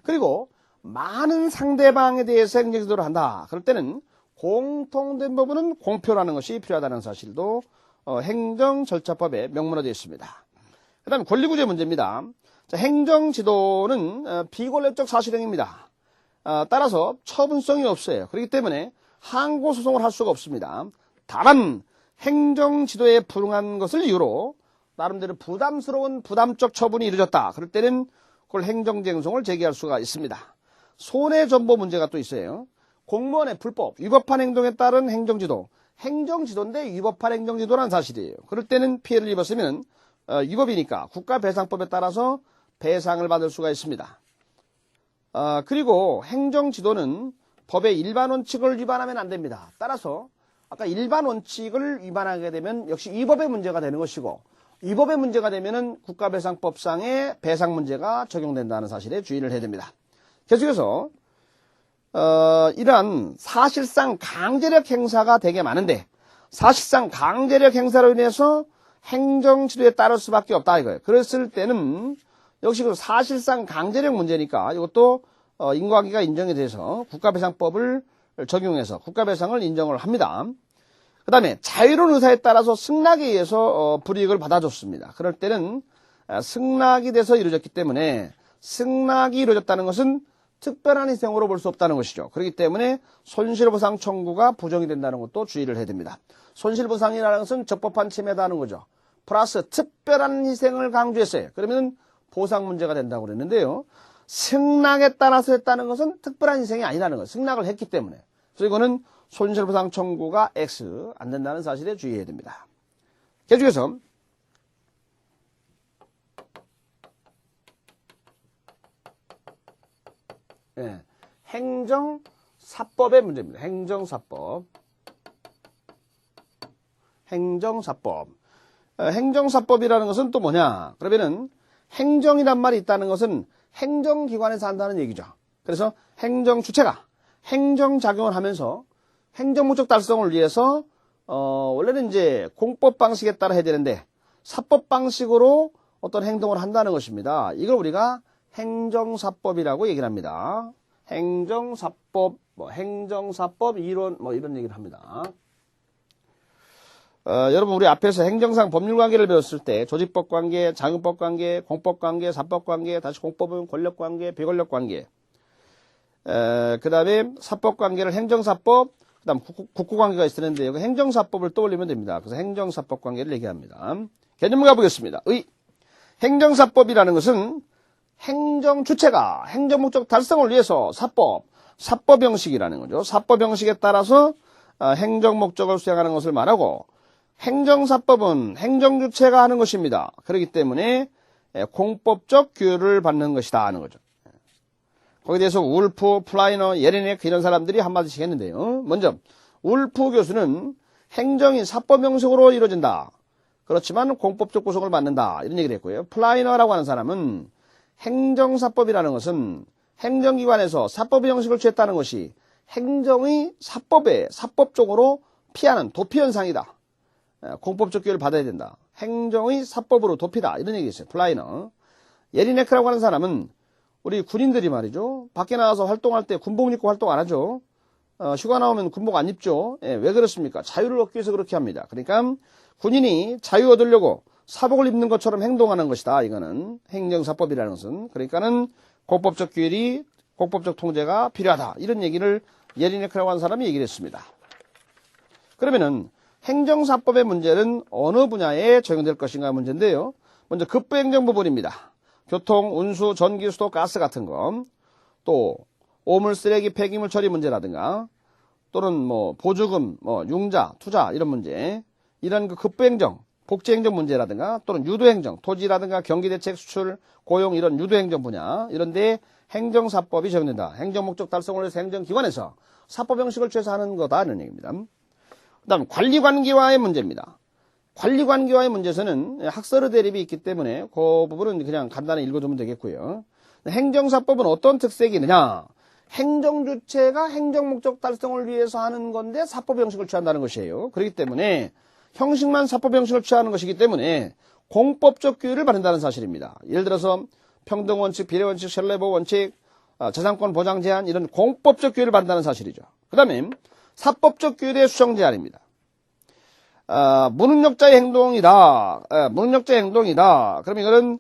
그리고 많은 상대방에 대해서 행정지도를 한다. 그럴 때는 공통된 부분은 공표라는 것이 필요하다는 사실도 행정절차법에 명문화되어 있습니다. 그 다음에 권리구제 문제입니다. 자, 행정지도는 비권력적 사실행위입니다. 따라서 처분성이 없어요. 그렇기 때문에 항고소송을 할 수가 없습니다. 다만 행정지도에 불응한 것을 이유로 나름대로 부담스러운 부담적 처분이 이루어졌다. 그럴 때는 그걸 행정쟁송을 제기할 수가 있습니다. 손해전보 문제가 또 있어요. 공무원의 불법, 위법한 행동에 따른 행정지도, 행정지도인데 위법한 행정지도라는 사실이에요. 그럴 때는 피해를 입었으면 위법이니까 국가배상법에 따라서 배상을 받을 수가 있습니다. 그리고 행정지도는 법의 일반 원칙을 위반하면 안 됩니다. 따라서 아까 일반 원칙을 위반하게 되면 역시 위법의 문제가 되는 것이고, 위법의 문제가 되면은 국가배상법상의 배상 문제가 적용된다는 사실에 주의를 해야 됩니다. 계속해서 이러한 사실상 강제력 행사가 되게 많은데, 사실상 강제력 행사로 인해서 행정지도에 따를 수밖에 없다 이거예요. 그랬을 때는 역시 그 사실상 강제력 문제니까 이것도 인과관계가 인정이 돼서 국가배상법을 적용해서 국가배상을 인정을 합니다. 그 다음에 자유로운 의사에 따라서 승낙에 의해서 불이익을 받아줬습니다. 그럴 때는 승낙이 돼서 이루어졌기 때문에 승낙이 이루어졌다는 것은 특별한 희생으로 볼 수 없다는 것이죠. 그렇기 때문에 손실보상 청구가 부정이 된다는 것도 주의를 해야 됩니다. 손실보상이라는 것은 적법한 침해다 하는 거죠. 플러스 특별한 희생을 강조했어요. 그러면 보상 문제가 된다고 그랬는데요. 승낙에 따라서 했다는 것은 특별한 희생이 아니라는 거예요. 승낙을 했기 때문에. 그래서 이거는 손실보상 청구가 X 안 된다는 사실에 주의해야 됩니다. 계속해서 행정사법의 문제입니다. 행정사법. 행정사법이라는 것은 또 뭐냐? 그러면은 행정이란 말이 있다는 것은 행정기관에서 한다는 얘기죠. 그래서 행정주체가 행정작용을 하면서 행정목적 달성을 위해서 원래는 이제 공법 방식에 따라 해야 되는데 사법 방식으로 어떤 행동을 한다는 것입니다. 이걸 우리가 행정사법이라고 얘기를 합니다. 행정사법, 행정사법 이론 이런 얘기를 합니다. 여러분 우리 앞에서 행정상 법률관계를 배웠을 때 조직법관계, 자금법관계, 공법관계, 사법관계, 다시 공법은 권력관계, 비권력관계, 그 다음에 사법관계를 행정사법, 그 다음 국구관계가 있었는데 여기 행정사법을 떠올리면 됩니다. 그래서 행정사법 관계를 얘기합니다. 개념을 가보겠습니다. 행정사법이라는 것은 행정주체가 행정목적 달성을 위해서 사법 형식이라는 거죠. 사법 형식에 따라서 행정목적을 수행하는 것을 말하고, 행정사법은 행정주체가 하는 것입니다. 그렇기 때문에 공법적 규율을 받는 것이다 하는 거죠. 거기에 대해서 울프, 플라이너, 예레네크 이런 사람들이 한마디씩 했는데요. 먼저 울프 교수는 행정이 사법 형식으로 이루어진다. 그렇지만 공법적 구성을 받는다. 이런 얘기를 했고요. 플라이너라고 하는 사람은 행정사법이라는 것은 행정기관에서 사법의 형식을 취했다는 것이 행정의 사법적으로 피하는 도피현상이다. 공법적 규율을 받아야 된다. 행정의 사법으로 도피다. 이런 얘기 있어요. 플라이너. 예리네크라고 하는 사람은 우리 군인들이 말이죠. 밖에 나가서 활동할 때 군복 입고 활동 안 하죠. 휴가 나오면 군복 안 입죠. 왜 그렇습니까? 자유를 얻기 위해서 그렇게 합니다. 그러니까 군인이 자유 얻으려고 사복을 입는 것처럼 행동하는 것이다. 이거는 행정사법이라는 것은. 그러니까는 공법적 규율이, 공법적 통제가 필요하다. 이런 얘기를 예리네크라고 하는 사람이 얘기를 했습니다. 그러면은 행정사법의 문제는 어느 분야에 적용될 것인가 문제인데요. 먼저 급부행정 부분입니다. 교통, 운수, 전기, 수도, 가스 같은 거, 또 오물, 쓰레기, 폐기물 처리 문제라든가, 또는 보조금, 융자, 투자 이런 문제, 이런 그 급부행정, 복지행정 문제라든가, 또는 유도행정, 토지라든가 경기대책, 수출, 고용 이런 유도행정 분야, 이런데 행정사법이 적용된다. 행정목적 달성을 위해서 행정기관에서 사법 형식을 취해서 하는 거다 이런 얘기입니다. 그 다음 관리관계와의 문제입니다. 관리관계와의 문제에서는 학설의 대립이 있기 때문에 그 부분은 그냥 간단히 읽어두면 되겠고요. 행정사법은 어떤 특색이 있느냐? 행정주체가 행정목적 달성을 위해서 하는 건데 사법 형식을 취한다는 것이에요. 그렇기 때문에 형식만 사법 형식을 취하는 것이기 때문에 공법적 규율을 받는다는 사실입니다. 예를 들어서 평등원칙, 비례원칙, 신뢰보호 원칙, 재산권 보장 제한 이런 공법적 규율을 받는다는 사실이죠. 그 다음에 사법적 규율의 수정 제한입니다. 무능력자의 행동이다. 무능력자의 행동이다. 그럼 이거는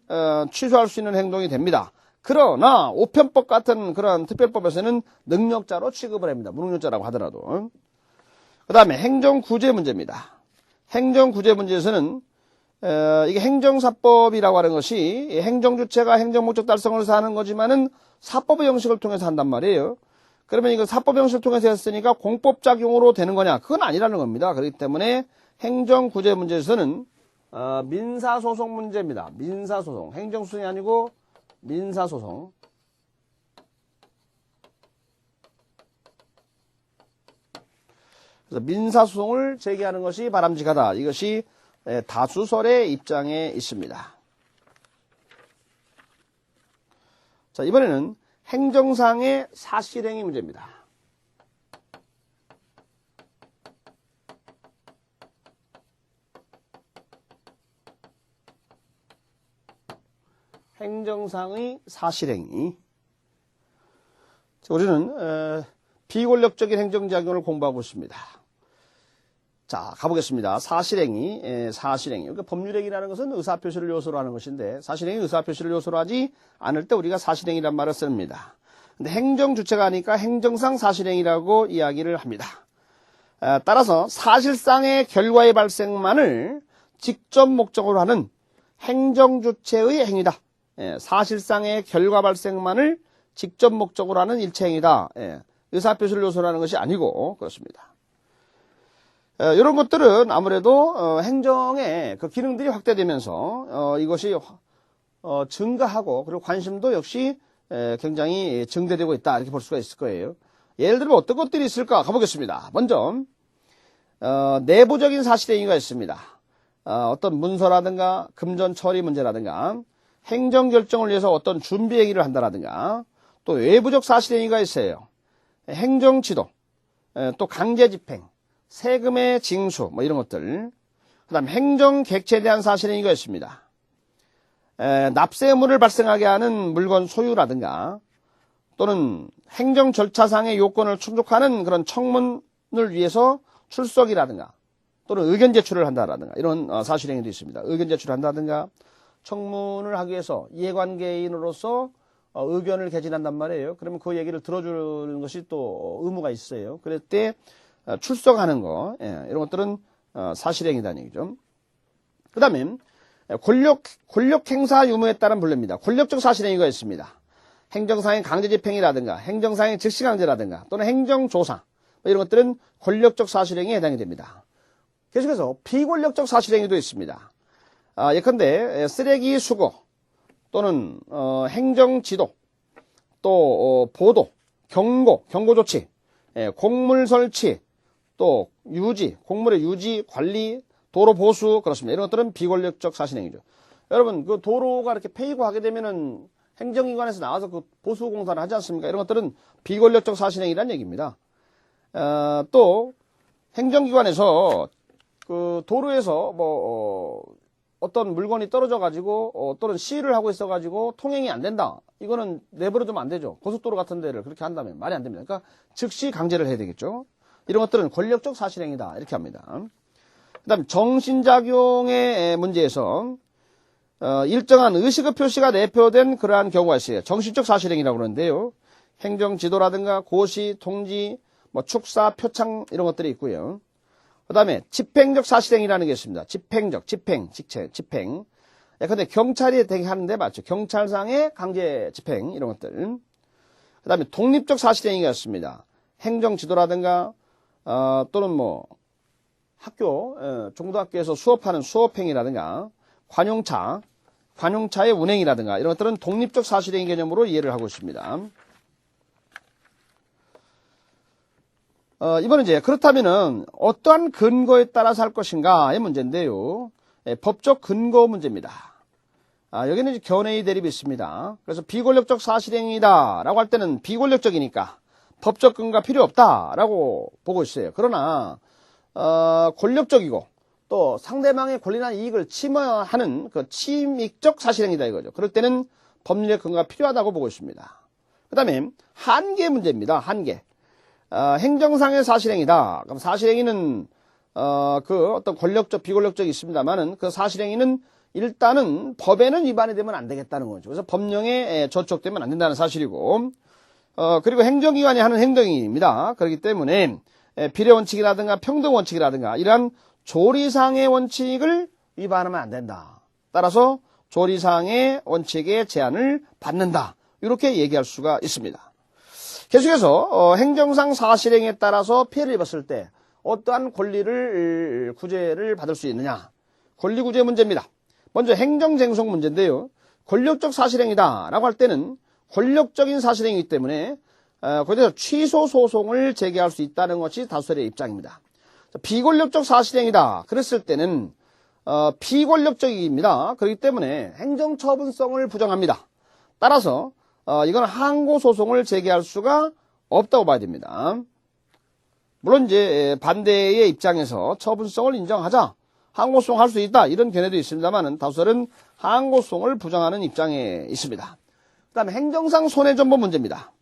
취소할 수 있는 행동이 됩니다. 그러나 오편법 같은 그런 특별법에서는 능력자로 취급을 합니다. 무능력자라고 하더라도. 그 다음에 행정구제 문제입니다. 행정구제 문제에서는 이게 행정사법이라고 하는 것이 행정주체가 행정목적 달성을 위해서 하는 거지만은 사법의 형식을 통해서 한단 말이에요. 그러면 이거 사법 형식을 통해서 했으니까 공법작용으로 되는 거냐? 그건 아니라는 겁니다. 그렇기 때문에 행정구제 문제에서는 민사소송 문제입니다. 민사소송. 행정소송이 아니고 민사소송. 그래서 민사소송을 제기하는 것이 바람직하다. 이것이 다수설의 입장에 있습니다. 자, 이번에는 행정상의 사실행위 문제입니다. 행정상의 사실행위. 우리는 비권력적인 행정작용을 공부하고 있습니다. 자, 가보겠습니다. 사실행위, 사실행위. 그러니까 법률행위라는 것은 의사표시를 요소로 하는 것인데 사실행위 의사표시를 요소로 하지 않을 때 우리가 사실행위란 말을 씁니다. 근데 행정주체가 하니까 행정상 사실행위라고 이야기를 합니다. 따라서 사실상의 결과의 발생만을 직접 목적으로 하는 행정주체의 행위다. 사실상의 결과 발생만을 직접 목적으로 하는 일체행위다. 의사표시를 요소로 하는 것이 아니고 그렇습니다. 이런 것들은 아무래도 행정의 그 기능들이 확대되면서 이것이 증가하고 그리고 관심도 역시 굉장히 증대되고 있다 이렇게 볼 수가 있을 거예요. 예를 들면 어떤 것들이 있을까 가보겠습니다. 먼저 내부적인 사실행위가 있습니다. 어떤 문서라든가 금전 처리 문제라든가 행정결정을 위해서 어떤 준비행위를 한다라든가 또 외부적 사실행위가 있어요. 행정지도, 또 강제집행, 세금의 징수 뭐 이런 것들. 그 다음 행정객체에 대한 사실행위가 있습니다. 납세 의무를 발생하게 하는 물건 소유라든가 또는 행정 절차상의 요건을 충족하는 그런 청문을 위해서 출석이라든가 또는 의견 제출을 한다라든가 이런 사실행위도 있습니다. 의견 제출을 한다든가 청문을 하기 위해서 이해관계인으로서 의견을 개진한단 말이에요. 그러면 그 얘기를 들어주는 것이 또 의무가 있어요. 그럴 때 출석하는 거 이런 것들은 사실행위라는 얘기죠. 그 다음에 권력 행사 유무에 따른 분류입니다. 권력적 사실행위가 있습니다. 행정상의 강제집행이라든가 행정상의 즉시강제라든가 또는 행정조사 이런 것들은 권력적 사실행위에 해당이 됩니다. 계속해서 비권력적 사실행위도 있습니다. 예컨대 쓰레기 수거 또는 행정지도 또 보도, 경고조치, 공물 설치 또 유지, 공물의 유지, 관리, 도로 보수 그렇습니다. 이런 것들은 비권력적 사실행위죠. 여러분 그 도로가 이렇게 폐이고 하게 되면은 행정기관에서 나와서 그 보수 공사를 하지 않습니까? 이런 것들은 비권력적 사실행위라는 얘기입니다. 또 행정기관에서 그 도로에서 어떤 물건이 떨어져 가지고 또는 시위를 하고 있어 가지고 통행이 안 된다. 이거는 내버려두면 안 되죠. 고속도로 같은 데를 그렇게 한다면 말이 안 됩니다. 그러니까 즉시 강제를 해야 되겠죠. 이런 것들은 권력적 사실행위다 이렇게 합니다. 그다음 정신작용의 문제에서 일정한 의식의 표시가 내표된 그러한 경우가 있어요. 정신적 사실행위라고 그러는데요. 행정지도라든가 고시, 통지, 축사, 표창 이런 것들이 있고요. 그 다음에 집행적 사실행위라는 게 있습니다. 집행적, 집행. 근데 경찰이 되게 하는데 맞죠. 경찰상의 강제 집행 이런 것들. 그 다음에 독립적 사실행위가 있습니다. 행정지도라든가 또는 학교, 중고등학교에서 수업하는 수업행위라든가 관용차의 운행이라든가 이런 것들은 독립적 사실행위 개념으로 이해를 하고 있습니다. 이번은 이제 그렇다면은 어떠한 근거에 따라서 할 것인가의 문제인데요. 법적 근거 문제입니다. 여기는 이제 견해의 대립이 있습니다. 그래서 비권력적 사실행위다 라고 할 때는 비권력적이니까 법적 근거가 필요 없다 라고 보고 있어요. 그러나 권력적이고 또 상대방의 권리나 이익을 침해하는 그 침입적 사실행위다 이거죠. 그럴 때는 법률의 근거가 필요하다고 보고 있습니다. 그 다음에 한계 문제입니다. 한계. 행정상의 사실행위다. 그럼 사실행위는 그 어떤 권력적 비권력적이 있습니다만은 그 사실행위는 일단은 법에는 위반이 되면 안 되겠다는 거죠. 그래서 법령에 저촉되면 안 된다는 사실이고, 그리고 행정기관이 하는 행정입니다. 그렇기 때문에 비례 원칙이라든가 평등 원칙이라든가 이러한 조리상의 원칙을 위반하면 안 된다. 따라서 조리상의 원칙에 제한을 받는다. 이렇게 얘기할 수가 있습니다. 계속해서 행정상 사실행위에 따라서 피해를 입었을 때 어떠한 권리를 구제를 받을 수 있느냐. 권리구제 문제입니다. 먼저 행정쟁송 문제인데요. 권력적 사실행위다 라고 할 때는 권력적인 사실행위이기 때문에 거기서 취소 소송을 제기할 수 있다는 것이 다수설의 입장입니다. 비권력적 사실행위다 그랬을 때는 비권력적입니다. 그렇기 때문에 행정처분성을 부정합니다. 따라서 이건 항고소송을 제기할 수가 없다고 봐야 됩니다. 물론 이제 반대의 입장에서 처분성을 인정하자 항고소송 할 수 있다 이런 견해도 있습니다만 다수설은 항고소송을 부정하는 입장에 있습니다. 그 다음에 행정상 손해전보 문제입니다.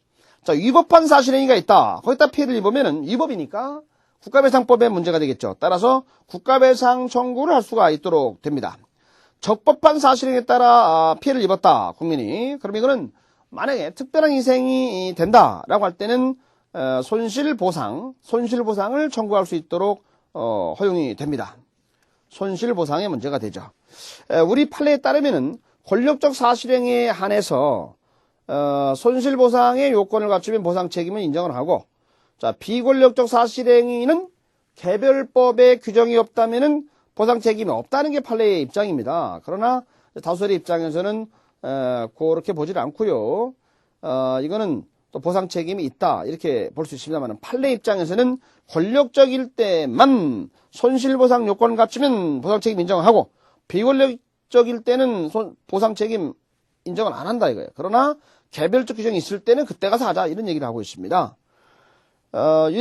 자, 위법한 사실행위가 있다. 거기다 피해를 입으면 위법이니까 국가배상법에 문제가 되겠죠. 따라서 국가배상 청구를 할 수가 있도록 됩니다. 적법한 사실행위에 따라 피해를 입었다. 국민이. 그럼 이거는 만약에 특별한 희생이 된다라고 할 때는 손실보상을 청구할 수 있도록 허용이 됩니다. 손실보상의 문제가 되죠. 우리 판례에 따르면은 권력적 사실행위에 한해서 손실보상의 요건을 갖추면 보상 책임은 인정을 하고, 자, 비권력적 사실행위는 개별법에 규정이 없다면은 보상 책임이 없다는 게 판례의 입장입니다. 그러나 다수설의 입장에서는 그렇게 보질 않고요. 이거는 또 보상 책임이 있다 이렇게 볼 수 있습니다만 판례 입장에서는 권력적일 때만 손실보상 요건을 갖추면 보상 책임 인정하고 비권력적일 때는 보상 책임 인정을 안 한다 이거예요. 그러나 개별적 규정이 있을 때는 그때 가서 하자 이런 얘기를 하고 있습니다.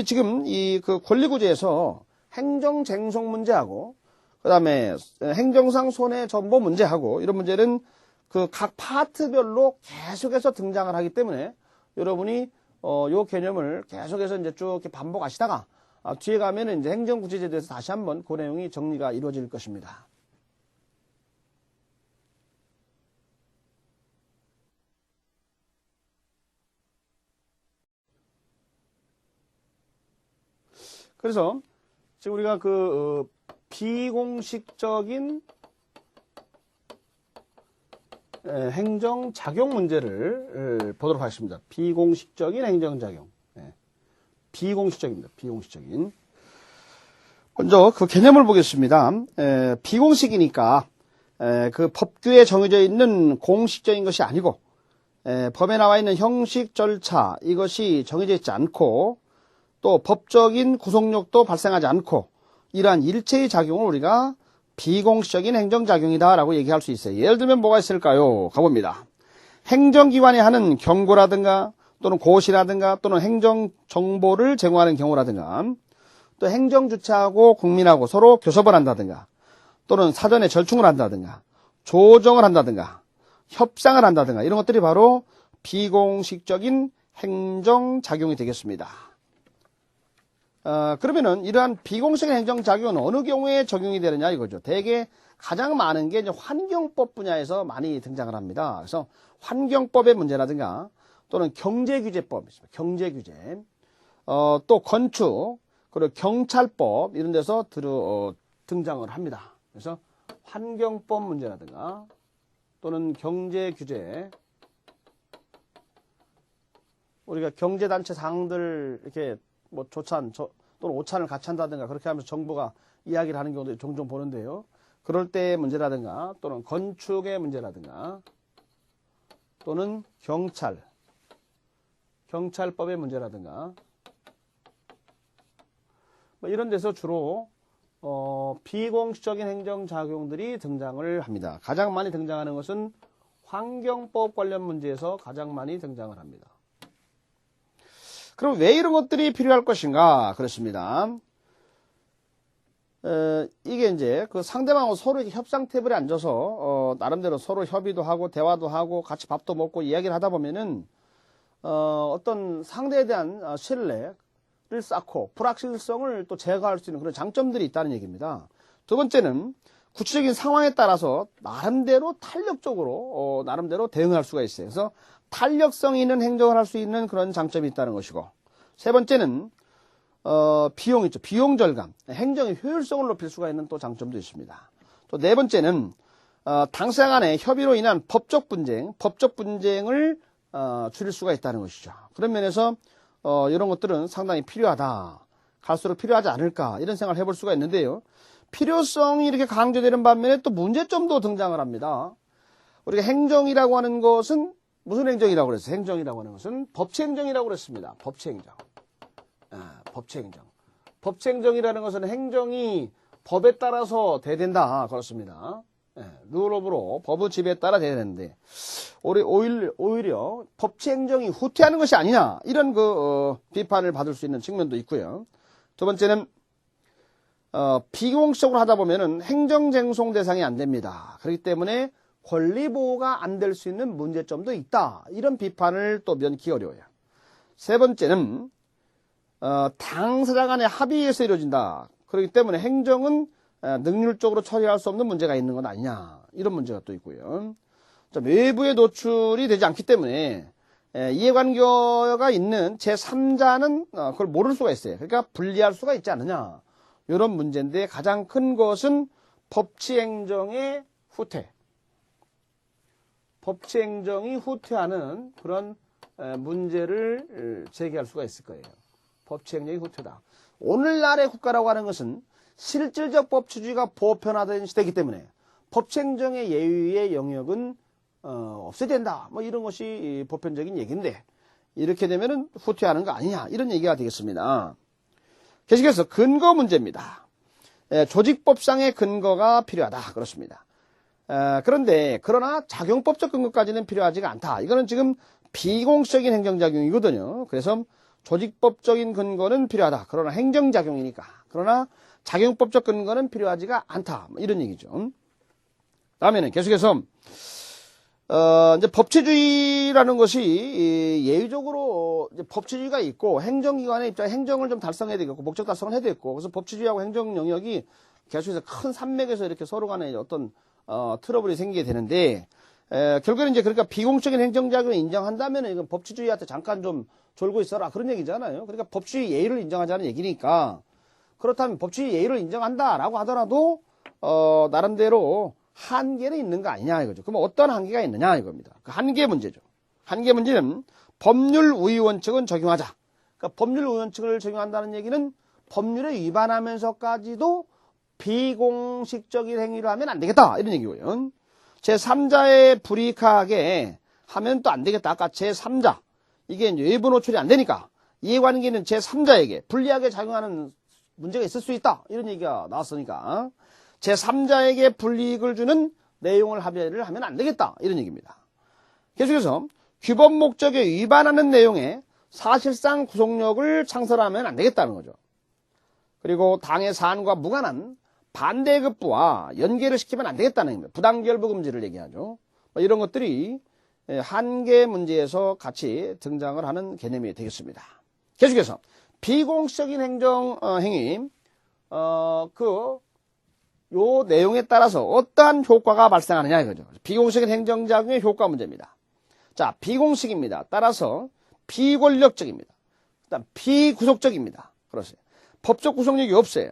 지금 그 권리구제에서 행정쟁송 문제하고 그다음에 행정상 손해전보 문제하고 이런 문제는 그 각 파트별로 계속해서 등장을 하기 때문에 여러분이 요 개념을 계속해서 이제 쭉 이렇게 반복하시다가 뒤에 가면은 이제 행정구제제에 대해서 다시 한번 그 내용이 정리가 이루어질 것입니다. 그래서 지금 우리가 그 비공식적인 행정작용 문제를 보도록 하겠습니다. 비공식적인 행정작용. 비공식적입니다. 비공식적인. 먼저 그 개념을 보겠습니다. 비공식이니까 그 법규에 정해져 있는 공식적인 것이 아니고 법에 나와 있는 형식 절차 이것이 정해져 있지 않고 또 법적인 구속력도 발생하지 않고 이러한 일체의 작용을 우리가 비공식적인 행정작용이다 라고 얘기할 수 있어요. 예를 들면 뭐가 있을까요? 가봅니다. 행정기관이 하는 경고라든가 또는 고시라든가 또는 행정정보를 제공하는 경우라든가 또 행정주체하고 국민하고 서로 교섭을 한다든가 또는 사전에 절충을 한다든가 조정을 한다든가 협상을 한다든가 이런 것들이 바로 비공식적인 행정작용이 되겠습니다. 그러면은 이러한 비공식적인 행정작용은 어느 경우에 적용이 되느냐 이거죠. 대개 가장 많은 게 이제 환경법 분야에서 많이 등장을 합니다. 그래서 환경법의 문제라든가 또는 경제규제법 있습니다. 경제규제, 또 건축, 그리고 경찰법 이런 데서 등장을 합니다. 그래서 환경법 문제라든가 또는 경제규제, 우리가 경제단체 상들 이렇게 뭐 조찬 또는 오찬을 같이 한다든가 그렇게 하면서 정부가 이야기를 하는 경우도 종종 보는데요. 그럴 때의 문제라든가 또는 건축의 문제라든가 또는 경찰법의 문제라든가 뭐 이런 데서 주로 비공식적인 행정작용들이 등장을 합니다. 가장 많이 등장하는 것은 환경법 관련 문제에서 가장 많이 등장을 합니다. 그럼 왜 이런 것들이 필요할 것인가? 그렇습니다. 이게 이제 그 상대방하고 서로 이렇게 협상 테이블에 앉아서 나름대로 서로 협의도 하고 대화도 하고 같이 밥도 먹고 이야기를 하다 보면은 어떤 상대에 대한 신뢰를 쌓고 불확실성을 또 제거할 수 있는 그런 장점들이 있다는 얘기입니다. 두 번째는 구체적인 상황에 따라서 나름대로 탄력적으로 나름대로 대응할 수가 있어요. 그래서 탄력성 있는 행정을 할 수 있는 그런 장점이 있다는 것이고, 세 번째는 비용 있죠. 비용 절감, 행정의 효율성을 높일 수가 있는 또 장점도 있습니다. 또 네 번째는 당사 간의 협의로 인한 법적 분쟁을 줄일 수가 있다는 것이죠. 그런 면에서 이런 것들은 상당히 필요하다, 갈수록 필요하지 않을까, 이런 생각을 해볼 수가 있는데요. 필요성이 이렇게 강조되는 반면에 또 문제점도 등장을 합니다. 우리가 행정이라고 하는 것은 무슨 행정이라고 그랬어요? 행정이라고 하는 것은 법치행정이라고 그랬습니다. 법치행정. 법치행정. 법치행정이라는 것은 행정이 법에 따라서 돼야 된다. 그렇습니다. 룰 오브로 법의 지배에 따라 돼야 되는데, 오히려 법치행정이 후퇴하는 것이 아니냐, 이런 비판을 받을 수 있는 측면도 있고요. 두 번째는 비공식적으로 하다 보면은 행정쟁송 대상이 안 됩니다. 그렇기 때문에 권리보호가 안 될 수 있는 문제점도 있다. 이런 비판을 또 면키 어려워요. 세 번째는 당사자 간의 합의에서 이루어진다. 그렇기 때문에 행정은 능률적으로 처리할 수 없는 문제가 있는 건 아니냐. 이런 문제가 또 있고요. 외부에 노출이 되지 않기 때문에 이해관계가 있는 제3자는 그걸 모를 수가 있어요. 그러니까 분리할 수가 있지 않느냐. 이런 문제인데, 가장 큰 것은 법치행정의 후퇴. 법치행정이 후퇴하는 그런 문제를 제기할 수가 있을 거예요. 법치행정이 후퇴다. 오늘날의 국가라고 하는 것은 실질적 법치주의가 보편화된 시대이기 때문에 법치행정의 예외의 영역은 없어야 된다. 뭐 이런 것이 보편적인 얘기인데, 이렇게 되면은 후퇴하는 거 아니냐, 이런 얘기가 되겠습니다. 계속해서 근거 문제입니다. 조직법상의 근거가 필요하다. 그렇습니다. 그러나 작용법적 근거까지는 필요하지가 않다. 이거는 지금 비공식적인 행정작용이거든요. 그래서 조직법적인 근거는 필요하다. 그러나 행정작용이니까. 그러나 작용법적 근거는 필요하지가 않다. 이런 얘기죠. 다음에는 계속해서 이제 법치주의라는 것이 예외적으로 이제 법치주의가 있고, 행정기관의 입장에 행정을 좀 달성해야 되겠고, 목적 달성을 해야 되겠고, 그래서 법치주의하고 행정 영역이 계속해서 큰 산맥에서 이렇게 서로 간에 어떤 트러블이 생기게 되는데, 결국에는 이제 그러니까 비공식적인 행정작용을 인정한다면 이건 법치주의한테 잠깐 좀 졸고 있어라, 그런 얘기잖아요. 그러니까 법치주의 예의를 인정하자는 얘기니까, 그렇다면 법치주의 예의를 인정한다라고 하더라도 나름대로 한계는 있는 거 아니냐 이거죠. 그럼 어떤 한계가 있느냐 이겁니다. 그 한계 문제죠. 한계 문제는 법률 우위 원칙은 적용하자. 그러니까 법률 우위 원칙을 적용한다는 얘기는 법률에 위반하면서까지도 비공식적인 행위를 하면 안 되겠다, 이런 얘기고요. 제3자에 불이익하게 하면 또 안 되겠다. 아까 제3자, 이게 이제 외부 노출이 안 되니까 이해관계는 제3자에게 불리하게 작용하는 문제가 있을 수 있다, 이런 얘기가 나왔으니까 제3자에게 불이익을 주는 내용을 합의를 하면 안 되겠다, 이런 얘기입니다. 계속해서 규범 목적에 위반하는 내용에 사실상 구속력을 창설하면 안 되겠다는 거죠. 그리고 당의 사안과 무관한 반대급부와 연계를 시키면 안 되겠다는 겁니다. 부당결부 금지를 얘기하죠. 이런 것들이 한계 문제에서 같이 등장을 하는 개념이 되겠습니다. 계속해서 비공식적인 행정 행위, 요 내용에 따라서 어떠한 효과가 발생하느냐 이거죠. 비공식적인 행정작용의 효과 문제입니다. 자, 비공식입니다. 따라서 비권력적입니다. 그다음 비구속적입니다. 그렇어요. 법적 구속력이 없어요.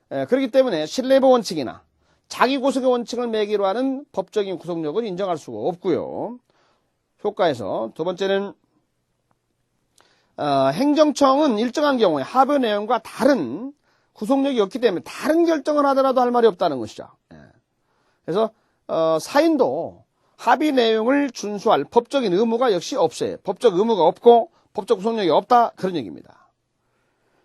그렇기 때문에 신뢰보 원칙이나 자기구속의 원칙을 매기로 하는 법적인 구속력을 인정할 수가 없고요. 효과에서 두 번째는 행정청은 일정한 경우에 합의 내용과 다른 구속력이 없기 때문에 다른 결정을 하더라도 할 말이 없다는 것이죠. 그래서 사인도 합의 내용을 준수할 법적인 의무가 역시 없어요. 법적 의무가 없고 법적 구속력이 없다, 그런 얘기입니다.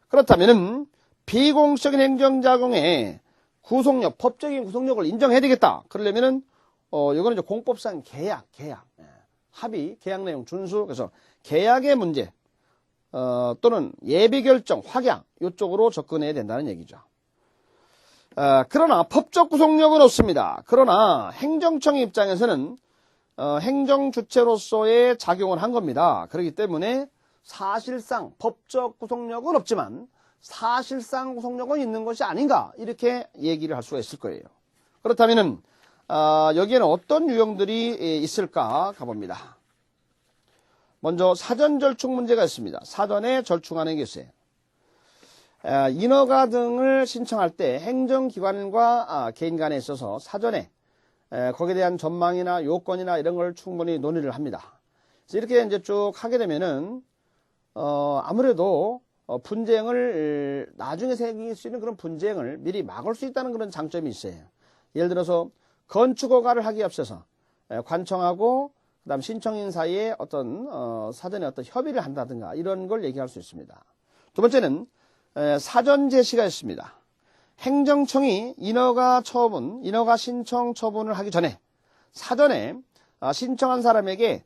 그렇다면은 비공식적인 행정작용에 구속력, 법적인 구속력을 인정해야 되겠다. 그러려면은, 이거는 이제 공법상 계약, 합의, 계약 내용 준수, 그래서 계약의 문제, 또는 예비결정, 확양, 이쪽으로 접근해야 된다는 얘기죠. 그러나 법적 구속력은 없습니다. 그러나 행정청 입장에서는 행정주체로서의 작용을 한 겁니다. 그렇기 때문에 사실상 법적 구속력은 없지만 사실상 구속력은 있는 것이 아닌가 이렇게 얘기를 할 수가 있을 거예요. 그렇다면 여기에는 어떤 유형들이 있을까 가봅니다. 먼저 사전 절충 문제가 있습니다. 사전에 절충하는 게 있어요. 인허가 등을 신청할 때 행정기관과 개인 간에 있어서 사전에 거기에 대한 전망이나 요건이나 이런 걸 충분히 논의를 합니다. 이렇게 이제 쭉 하게 되면은 아무래도 분쟁을 나중에 생길 수 있는 그런 분쟁을 미리 막을 수 있다는 그런 장점이 있어요. 예를 들어서 건축허가를 하기에 앞서서 관청하고 그다음 신청인 사이에 어떤 사전에 어떤 협의를 한다든가 이런 걸 얘기할 수 있습니다. 두 번째는 사전 제시가 있습니다. 행정청이 인허가 신청 처분을 하기 전에 사전에 신청한 사람에게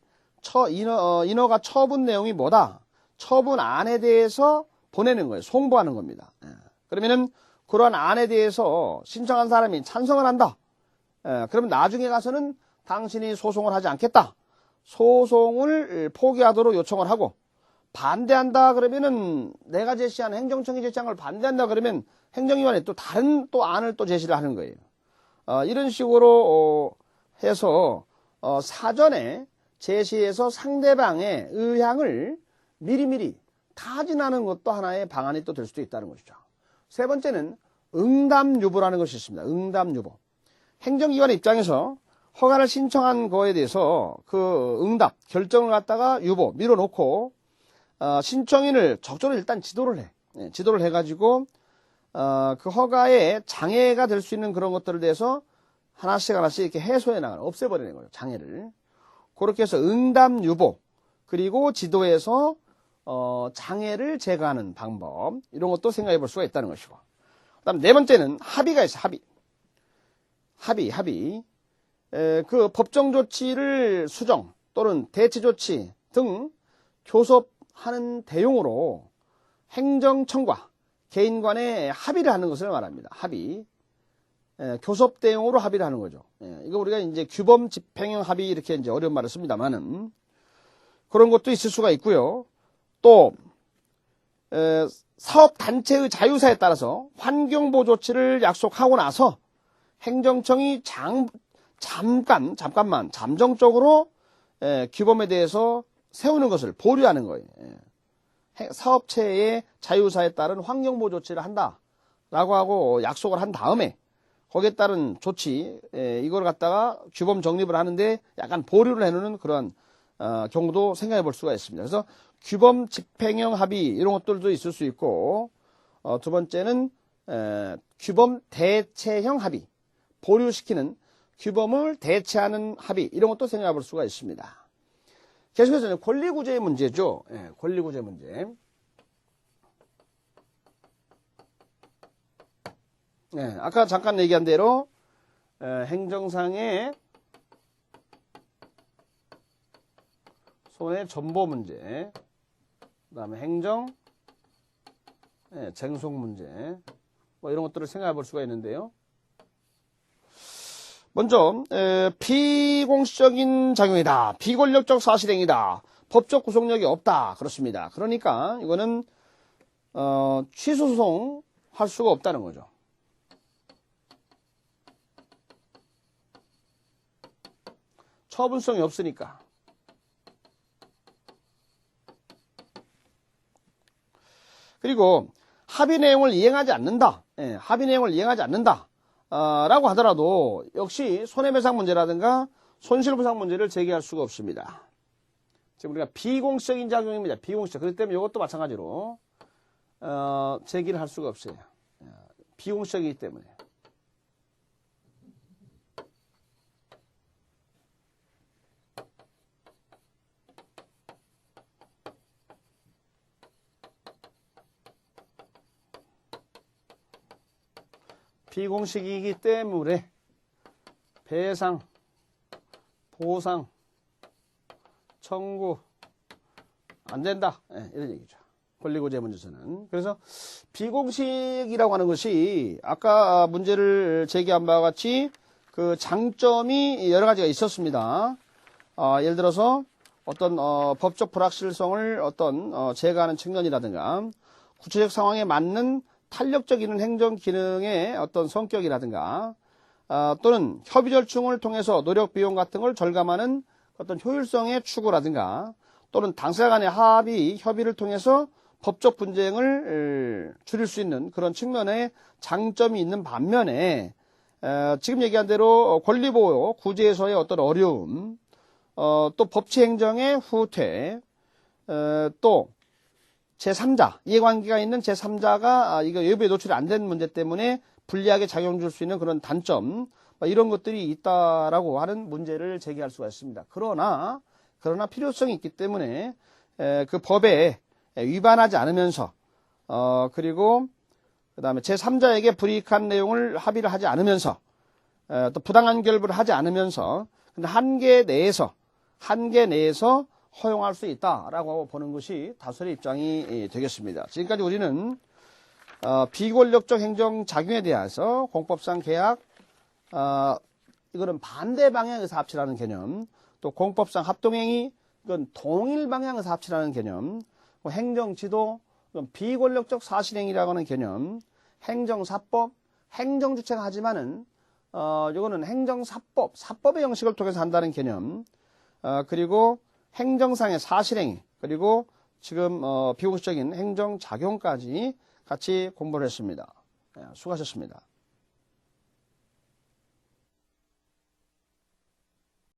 인허가 처분 내용이 뭐다, 처분안에 대해서 보내는 거예요. 송부하는 겁니다. 그러면은 그러한 안에 대해서 신청한 사람이 찬성을 한다. 그러면 나중에 가서는 당신이 소송을 하지 않겠다. 소송을 포기하도록 요청을 하고, 반대한다 그러면은 내가 제시한 행정청이 제시한 걸 반대한다 그러면 행정위원회 또 다른 또 안을 또 제시를 하는 거예요. 이런 식으로 해서 사전에 제시해서 상대방의 의향을 미리미리 타진하는 것도 하나의 방안이 또 될 수도 있다는 것이죠. 세 번째는 응답유보라는 것이 있습니다. 응답유보. 행정기관의 입장에서 허가를 신청한 거에 대해서 그 응답, 결정을 갖다가 유보, 밀어놓고 신청인을 적절히 일단 지도를 해. 지도를 해가지고 그 허가에 장애가 될 수 있는 그런 것들을 대해서 하나씩 이렇게 해소해 나가는, 없애버리는 거죠. 장애를. 그렇게 해서 응답유보, 그리고 지도에서 장애를 제거하는 방법, 이런 것도 생각해 볼 수가 있다는 것이고. 그 다음 네 번째는 합의가 있어요. 합의. 그 법정 조치를 수정 또는 대체 조치 등 교섭하는 대용으로 행정청과 개인 간에 합의를 하는 것을 말합니다. 합의. 교섭 대용으로 합의를 하는 거죠. 이거 우리가 이제 규범 집행형 합의 이렇게 이제 어려운 말을 씁니다만은 그런 것도 있을 수가 있고요. 또 사업 단체의 자유사에 따라서 환경보호 조치를 약속하고 나서 행정청이 잠깐만 잠정적으로 규범에 대해서 세우는 것을 보류하는 거예요. 사업체의 자유사에 따른 환경보호 조치를 한다라고 하고 약속을 한 다음에 거기에 따른 조치, 이걸 갖다가 규범 정립을 하는데 약간 보류를 해놓는 그런 경우도 생각해 볼 수가 있습니다. 그래서 규범 집행형 합의 이런 것들도 있을 수 있고, 두 번째는 규범 대체형 합의, 보류시키는 규범을 대체하는 합의 이런 것도 생각해 볼 수가 있습니다. 계속해서 권리구제의 문제죠. 권리구제 문제. 아까 잠깐 얘기한 대로 행정상의 손해 전보 문제, 그 다음에 행정 쟁송 문제, 뭐 이런 것들을 생각해 볼 수가 있는데요. 먼저 비공식적인 작용이다, 비권력적 사실행위다, 법적 구속력이 없다, 그렇습니다. 그러니까 이거는 취소소송 할 수가 없다는 거죠. 처분성이 없으니까. 그리고 합의 내용을 이행하지 않는다. 합의 내용을 이행하지 않는다. 라고 하더라도 역시 손해배상 문제라든가 손실보상 문제를 제기할 수가 없습니다. 지금 우리가 비공식적인 작용입니다. 비공식적. 그렇기 때문에 이것도 마찬가지로 제기를 할 수가 없어요. 비공식적이기 때문에. 비공식이기 때문에 배상, 보상, 청구 안 된다. 네, 이런 얘기죠. 권리구제문제에서는. 그래서 비공식이라고 하는 것이 아까 문제를 제기한 바와 같이 그 장점이 여러 가지가 있었습니다. 예를 들어서 어떤 법적 불확실성을 제거하는 측면이라든가 구체적 상황에 맞는 탄력적인 행정 기능의 어떤 성격이라든가 또는 협의 절충을 통해서 노력 비용 같은 걸 절감하는 어떤 효율성의 추구라든가 또는 당사자 간의 합의, 협의를 통해서 법적 분쟁을 줄일 수 있는 그런 측면의 장점이 있는 반면에 지금 얘기한 대로 권리보호, 구제에서의 어떤 어려움, 또 법치행정의 후퇴, 또 제3자, 이해관계가 있는 제3자가 이거 외부에 노출이 안 된 문제 때문에 불리하게 작용 줄 수 있는 그런 단점, 이런 것들이 있다라고 하는 문제를 제기할 수가 있습니다. 그러나 필요성이 있기 때문에 그 법에 위반하지 않으면서 그리고 그다음에 제3자에게 불이익한 내용을 합의를 하지 않으면서 또 부당한 결부를 하지 않으면서 근데 한계 내에서 허용할 수 있다라고 보는 것이 다수의 입장이 되겠습니다. 지금까지 우리는 비권력적 행정작용에 대해서 공법상 계약, 이거는 반대 방향에서 합치라는 개념, 또 공법상 합동행위, 이건 동일 방향에서 합치라는 개념, 행정지도, 비권력적 사실행위라고 하는 개념, 행정사법, 행정주체가 하지만은 이거는 행정사법, 사법의 형식을 통해서 한다는 개념, 그리고 행정상의 사실행위, 그리고 지금 비공식적인 행정작용까지 같이 공부를 했습니다. 수고하셨습니다.